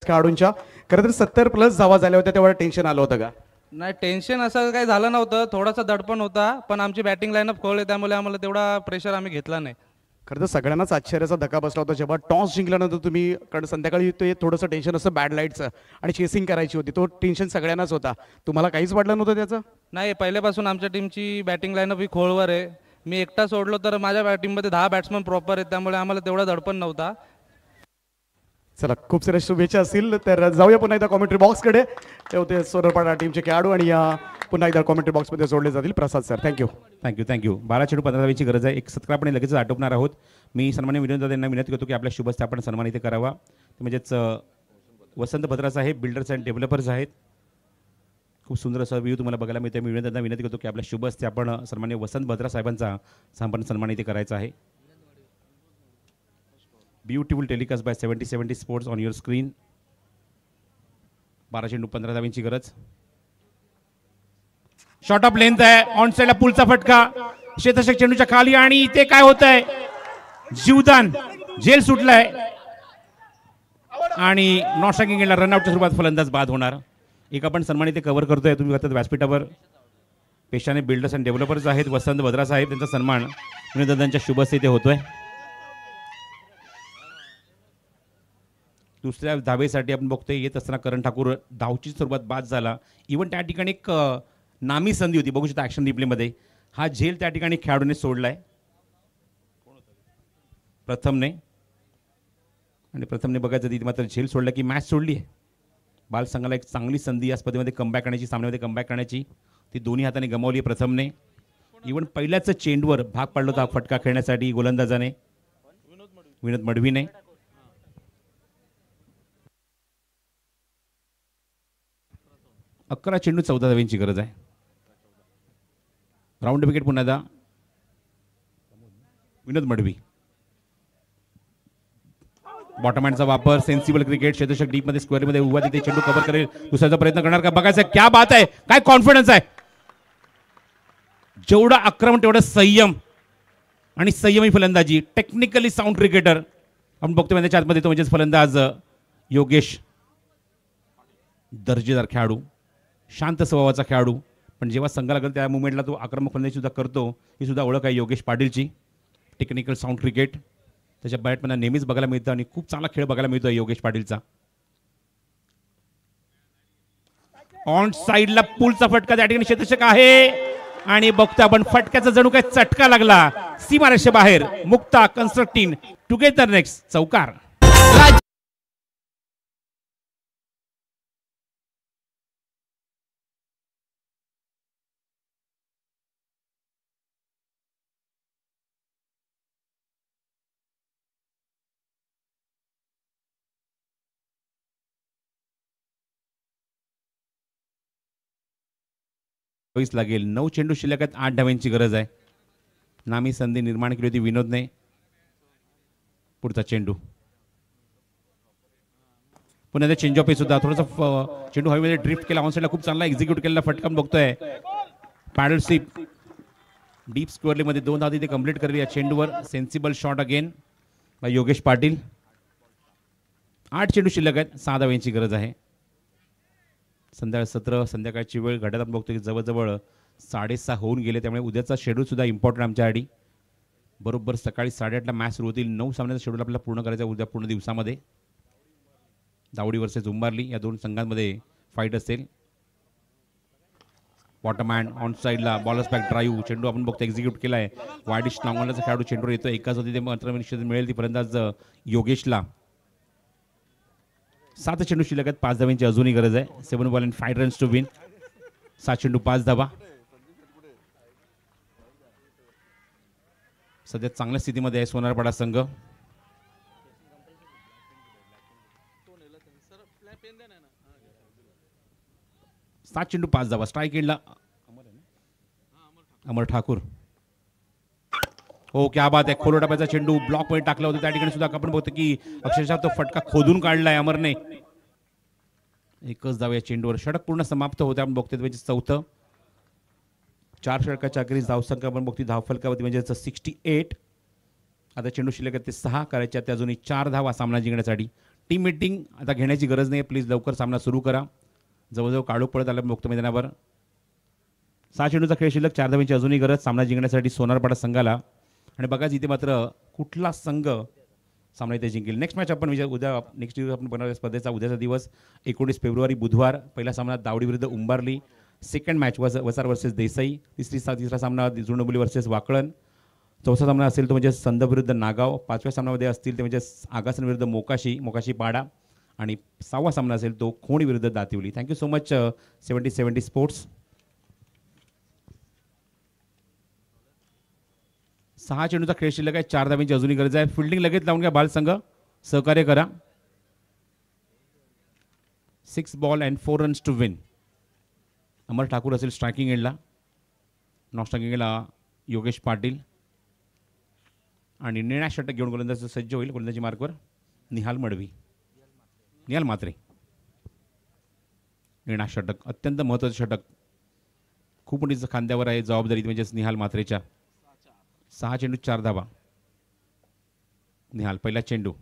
[SPEAKER 1] खेळाडूंच्या खरं तर 70+ धावा झाल्या होत्या, तेव्हा टेन्शन आलं होतं का?
[SPEAKER 5] नाही, टेन्शन असं काही झालं नव्हतं, थोडासा दडपण होता, पण आमची बॅटिंग लाईनअप खोल आहे, त्यामुळे आम्हाला तेवढा प्रेशर आम्ही घेतला नाही.
[SPEAKER 1] खरं तर सगळ्यांनाच आश्चर्याचा धक्का बसला होता जेव्हा टॉस जिंकल्यानंतर तुम्ही, कारण संध्याकाळी ते थोडंसं टेन्शन असतं बॅड लाईटचं आणि चेसिंग करायची होती, तो टेन्शन सगळ्यांनाच होता. तुम्हाला काहीच वाटलं नव्हतं त्याचं?
[SPEAKER 5] नाही, पहिल्यापासून आमच्या टीमची बॅटिंग लाईनअप ही खोलवर आहे. मी एकटा सोडलो तर माझ्या टीममध्ये 10 बॅट्समन प्रॉपर आहेत, त्यामुळे आम्हाला तेवढा दडपण नव्हता.
[SPEAKER 1] चला खूप साऱ्या शुभेच्छा असतील तर जाऊया पुन्हा एकदा कॉमेंट्री बॉक्सकडे. ते होते सोनरपाडा टीमचे खेळाडू आणि पुन्हा एकदा कॉमेंट्री बॉक्समध्ये जोडले जातील. प्रसाद सर थँक्यू.
[SPEAKER 2] थँक्यू. 12 चेंडू 15 धावेची गरज आहे. एक सत्कार आपण लगेच आटोपणार आहोत. मी सन्मान्य विनोद यांना विनंती करतो की आपल्या शुभ हस्ते आपण सन्मान इथे करावा. ते म्हणजेच वसंत भद्रा साहेब बिल्डर्स अँड डेव्हलपर्स आहेत. खूप सुंदर असा व्ह्यू तुम्हाला बघायला मिळतो. मी विनोद यांना विनंती करतो की आपल्या शुभ हस्ते आपण सन्मान्य वसंत भद्रा साहेबांचा सन्मान इथे करायचा आहे. Beautiful telecast by 70 sports on your screen. 12 चेंडू 15 धावेची गरज. शॉर्ट ऑफ लेंथ आहे. ऑन साइडला पुलचा फटका शेतशक चेंडूच्या खाली आणि इथे काय होत आहे जीवदान जेल सुटलाय आणि नॉट स्ट्रायकिंग एंडला रनआउटच्या स्वरूपात फलंदाज बाद होणार. एक आपण सन्मान इथे कव्हर करतोय. तुम्ही बघतात व्यासपीठावर पेशाने बिल्डर्स अँड डेव्हलपर्स आहेत वसंत भद्रा साहेब. त्यांचा सन्मान विनोदांच्या शुभ हस्ते इथे होतोय. दुसऱ्या धावेसाठी आपण बघतोय येत असताना करण ठाकूर धावची सुरुवात बाद झाला. इव्हन त्या ठिकाणी एक नामी संधी होती बघू शकता ॲक्शन रिप्लेमध्ये. हा झेल त्या ठिकाणी खेळाडूने सोडलाय प्रथमने. आणि प्रथमने बघायचं तिथे मात्र झेल सोडला की मॅच सोडली आहे. बाल संघाला एक चांगली संधी या स्पर्धेमध्ये कमबॅक करण्याची सामन्यामध्ये कमबॅक करण्याची ती दोन्ही हाताने गमावली आहे प्रथमने. इव्हन पहिल्याच चेंडूवर भाग पाडला होता फटका खेळण्यासाठी गोलंदाजाने विनोद मडवीने. अकरा चेंडू 14 धावेची गरज आहे. राऊंड विकेट पुन्हा एकदा विनोद मडवी. बॉटमहँडचा वापर सेन्सिबल क्रिकेट. क्षेत्ररक्षक डीपमध्ये स्क्वेअरमध्ये उभा तिथे चेंडू कव्हर करेल. दुसऱ्याचा प्रयत्न करणार का बघायचं. क्या बात आहे. काय कॉन्फिडन्स आहे. जेवढा आक्रमण तेवढं संयम आणि संयमी फलंदाजी. टेक्निकली साऊंड क्रिकेटर आपण बघतो त्याच्या आतमध्ये तो म्हणजेच फलंदाज योगेश. दर्जेदार खेळाडू शांत स्वभावाचा खेळाडू पण जेव्हा संघाला लागेल त्या मुवमेंटला तो आक्रमक फलंदाजी सुद्धा करतो. ही सुद्धा ओळख आहे योगेश पाटीलची. टेक्निकल साऊंड क्रिकेट त्याच्या बॅटमॅनला नेहमीच बघायला मिळतं आणि खूप चांगला खेळ बघायला मिळतो योगेश पाटीलचा. ऑन साइडला पुलचा फटका त्या ठिकाणी क्षेत्ररक्षक आहे आणि बघतो आपण फटक्याचा जणू काय चटका लागला सीमारेषे बाहेर. मुक्ता कन्स्ट्रक्टिंग टुगेदर नेक्स्ट चौकार. लागेल. 9 चेंडू शिल्लक आहेत. 8 धावांची गरज आहे. नामी संधी निर्माण केली होती विनोदने. पुढचा चेंडू पुन्हा त्या चेंज ऑफ सुद्धा थोडासा चेंडू हवेमध्ये ड्रिफ्ट केला. ऑन साइडला खूप चांगला एक्झिक्यूट केलेला फटका बघतोय. पॅडल स्वीप डीप स्क्वेअरली मध्ये 2 धावा तिथे कंप्लीट करली या चेंडूवर. Sensible shot again by Yogesh Patil. 8 चेंडू शिल्लक आहेत. 6 धावांची गरज आहे. संध्याकाळची वेळ घड्यात आपण बघतो की जवळजवळ 6:30 होऊन गेले. त्यामुळे उद्याचा शेड्यूल सुद्धा इम्पॉर्टंट आमच्यासाठी. बरोबर सकाळी 8:30ला मॅच सुरू होतील. 9 सामन्याचा शेड्यूल आपल्याला पूर्ण करायचा उद्या पूर्ण दिवसामध्ये. दावडी वर्सेस उंबारली या दोन संघांमध्ये फाईट असेल. बॉटमहँड ऑन साइडला बॉलर्स बॅक ड्राईव्ह चेंडू आपण बघतो एक्झिक्यूट केला आहे. वायडिश लाँगॉनचा खेळाडू चेंडूवर येतो. एकाच होती ते मात्र मिळेल ती फलंदाज योगेशला. 7 चेंडू शिल्लक आहेत. 5 धावांची अजूनही गरज आहे. 7 ball and 5 runs to win. 7 चेंडू 5 धावा. सध्या चांगल्या स्थितीमध्ये आहे सोनारपाडा संघ. सात चेंडू 5 धावा. स्ट्राईक एंडला अमर ठाकूर. हो क्या बात आहे. खोलो टप्प्याचा चेंडू ब्लॉक मध्ये टाकला होता. त्या ठिकाणी सुद्धा आपण बघतो की अक्षरशः तो फटका खोदून काढलाय अमरने. एकच धाव या चेंडूवर. षटक पूर्ण समाप्त होते. आपण बघतोय म्हणजे चौथं. 4 षटकाच्या अखेरीस धावसंख्या आपण बघतोय धावफलकावरती म्हणजे 68. आता चेंडू शिल्लक आहेत ते 6 करायच्या. त्या अजूनही 4 धावा सामना जिंकण्यासाठी. टीम मीटिंग आता घेण्याची गरज नाही. प्लीज लवकर सामना सुरू करा. जवळजवळ काढू पडत आलं मुक्त मैदानावर. 6 चेंडूचा खेळ शिल्लक. 4 धावांची अजूनही गरज सामना जिंकण्यासाठी सोनारपाडा संघाला. आणि बघा इथे मात्र कुठला संघ सामना इथे जिंकेल. नेक्स्ट मॅच आपण उद्या नेक्स्ट दिवस आपण बनवल्या स्पर्धेचा उद्याचा दिवस 19 फेब्रुवारी बुधवार. पहिला सामना दावडी विरुद्ध उंबारली. सेकंड मॅच वसार वर्सेस देसाई. तिसरा सामना जुणबुली वर्सेस वाकळण. चौथा सामना असेल तो म्हणजे संद विरुद्ध नागाव. 5व्या सामन्यामध्ये असतील ते म्हणजे आगासन विरुद्ध मोकाशी पाडा. आणि 6वा सामना असेल तो खोणी विरुद्ध Dativali. Thank you so much 70 sports. 6 चेंडूचा खेळ शिल्लक आहे. 4 धावांची अजूनही गरज आहे. फिल्डिंग लगेच लावून घ्या बालसंघ, सहकार्य करा. 6 ball and 4 runs to win. Amar Thakur असेल स्ट्रायकिंग एंडला. नॉन स्ट्रायकिंग एंडला योगेश पाटील. आणि निर्णायक षटक घेऊन गोलंदाज सज्ज होईल. गोलंदाजी मार्कवर निहाल म्हात्रे. निर्णायक षटक अत्यंत महत्त्वाचं षटक. खूप मोठी खांद्यावर आहे जबाबदारी म्हणजेच निहाल म्हात्रेच्या. 6 चेंडू 4 धावा. निहाल पहिला चेंडू.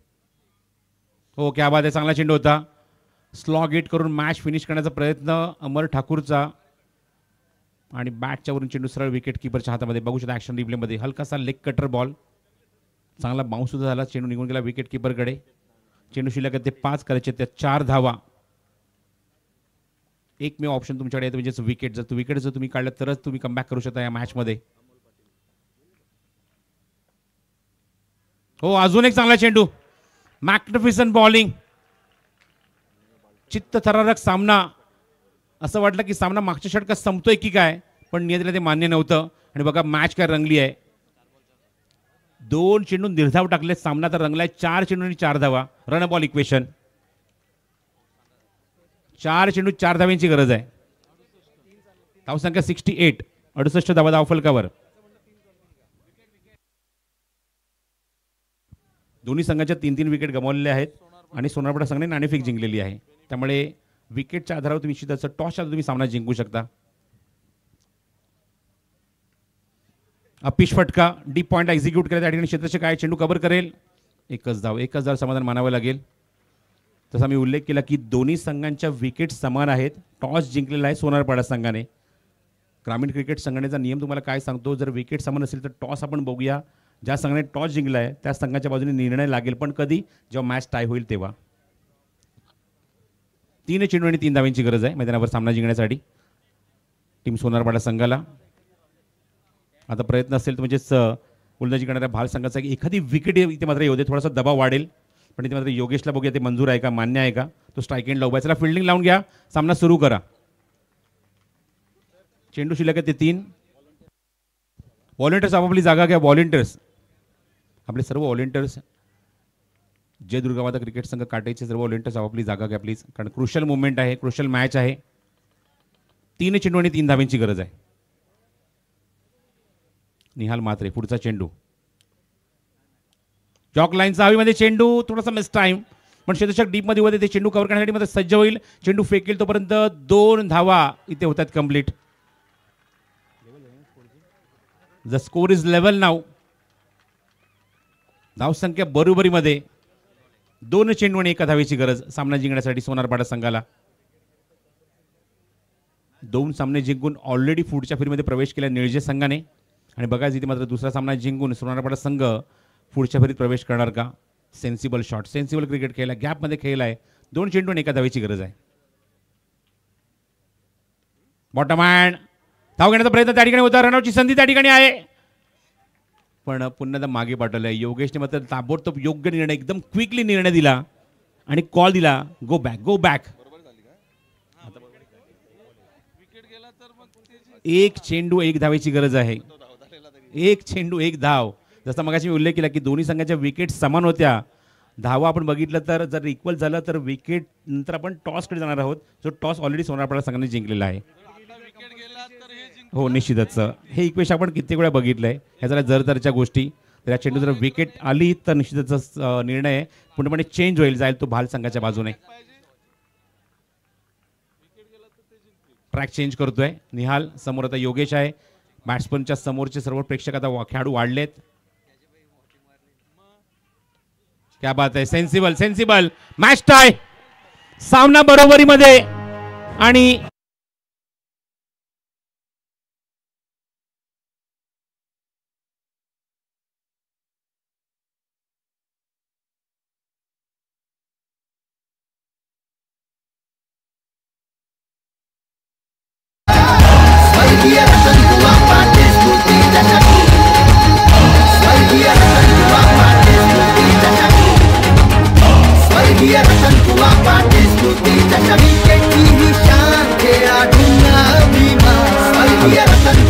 [SPEAKER 2] हो क्या बात आहे, चांगला चेंडू होता. स्लॉग हिट करून मॅच फिनिश करण्याचा प्रयत्न अमर ठाकूरचा. आणि बॅटच्या वरून चेंडू सरळ विकेट किपरच्या हातामध्ये. बघू शकता ॲक्शन रिप्लेमध्ये हलकासा लेग कटर बॉल. चांगला बाउन्स सुद्धा झाला. चेंडू निघून गेला विकेट किपरकडे. चेंडू शिल्लक ते 5 करायचे, त्या 4 धावा. एकमेव ऑप्शन तुमच्याकडे आहे म्हणजेच विकेट. जर विकेट जर तुम्ही काढलं तरच तुम्ही कमबॅक करू शकता या मॅचमध्ये. हो अजून एक चांगला चेंडू. Magnificent bowling. चित्तथरारक सामना. असं वाटलं की सामना मागच्या षटकात संपतोय की काय, पण नियतीला ते मान्य नव्हतं. आणि बघा मॅच काय रंगली आहे. 2 चेंडू निर्धाव टाकले. सामना तर रंगलाय. 4 चेंडू आणि 4 धावा. Run ball equation. 4 चेंडू 4 धाव्यांची गरज आहे. धावसंख्या 68. 68 धावा धावफलकावर. दोन्ही संघाच्या 3-3 विकेट गमावलेले आहेत. आणि सोनारपाडा संघाने नाणेफेक जिंकलेली आहे. त्यामुळे विकेटच्या आधारावर तुम्ही निश्चितच टॉसच्या तुम्ही सामना जिंकू शकता. अपिश फटका डीप पॉईंट एक्झिक्यूट केला. त्या ठिकाणी क्षेत्ररक्षक काय चेंडू कव्हर करेल. एकच धाव समाधान मानावं लागेल. तसा मी उल्लेख केला की दोन्ही संघांच्या विकेट समान आहेत. टॉस जिंकलेला आहे सोनारपाडा संघाने. ग्रामीण क्रिकेट संघटनेचा नियम तुम्हाला काय सांगतो, जर विकेट समान असेल तर टॉस आपण बघूया. ज्या संघाने टॉस जिंकला आहे त्या संघाच्या बाजूने निर्णय लागेल, पण कधी, जेव्हा मॅच टाय होईल तेव्हा. 3 चेंडू आणि 3 धावांची गरज आहे मैदानावर सामना जिंकण्यासाठी टीम सोनारपाडा संघाला. आता प्रयत्न असेल तर म्हणजेच गोलंदाजी करणाऱ्या भाल संघाचा एखादी विकेट इथे मात्र येऊ दे, थोडासा दबाव वाढेल. पण इथे मात्र योगेशला बघूया ते मंजूर आहे का, मान्य आहे का. तो स्ट्राईक एंडला उभा आहे. चला फिल्डिंग लावून घ्या, सामना सुरू करा. चेंडू शिल्लक आहे ते 3. व्हॉलेंटियर्स आपापली जागा घ्या. व्हॉलेंटियर्स आपले सर्व व्हॉलेंटियर्स, जय दुर्गामाता क्रिकेट संघ काटेचे सर्व व्हॉलेंटियर्स आपापली जागा घ्या प्लीज, कारण क्रुशियल मुवमेंट आहे, क्रुशियल मॅच आहे. 3 चेंडू आणि 3 धावांची गरज आहे. निहाल म्हात्रे पुढचा चेंडू. चॉक लाईनचा हवेमध्ये चेंडू, थोडासा मिस टाइम, पण क्षेत्ररक्षक डीप मध्ये होते. ते चेंडू कव्हर करण्यासाठी मध्ये सज्ज होईल. चेंडू फेकेल तोपर्यंत 2 धावा इथे होतात complete. The score is level now. धावसंख्या बरोबरीमध्ये. 2 चेंडू आणि 1 धावेची गरज सामना जिंकण्यासाठी सोनारपाडा संघाला. 2 सामने जिंकून ऑलरेडी पुढच्या फेरीमध्ये प्रवेश केला निळजे संघाने. आणि बघा इथे मात्र दुसरा सामना जिंकून सोनारपाडा संघ पुढच्या फेरीत प्रवेश करणार का. सेन्सिबल शॉट, सेन्सिबल क्रिकेट खेळला, गॅपमध्ये खेळला आहे. 2 चेंडू आणि 1 धावेची गरज आहे. बॉटम हँड धाव घेण्याचा प्रयत्न त्या ठिकाणी होता. रनआउटची संधी त्या ठिकाणी आहे, पण पुन्हा मागे पाठवलंय. योगेशने मात्र ताबडतोब योग्य निर्णय, एकदम क्विकली निर्णय दिला आणि कॉल दिला. Go back, go back. 1 चेंडू 1 धावेची गरज आहे. 1 चेंडू 1 धाव. जसं मगाशी मी उल्लेख केला की दोन्ही संघाच्या विकेट समान होत्या. धावा आपण बघितलं तर जर इक्वल झालं तर विकेट नंतर आपण टॉसकडे जाणार आहोत. जो टॉस ऑलरेडी सोनारपाडा संघाने जिंकलेला आहे. हो निश्चितच हे इक्वेशन आपण कित्येक वेळा बघितलंय. ह्या जरा जरतरच्या गोष्टी. तर या चेंडू जर विकेट आली तर निश्चितच निर्णय पूर्णपणे चेंज होईल, जाईल तो भाल संघाच्या बाजूने. ट्रॅक चेंज करतोय निहाल. समोर आता योगेश आहे. बॅट्समनच्या समोरचे सर्व प्रेक्षक आता खेळाडू वाढलेत. क्या बात आहे. Sensible, sensible. मॅच टाय, सामना बरोबरीमध्ये. आणि
[SPEAKER 6] स्वर्गीय रतन कुमार पाटील स्मृती चषक क्रिकेटची ही शान खेळाडूंना अभिमान स्वर्गीय रतन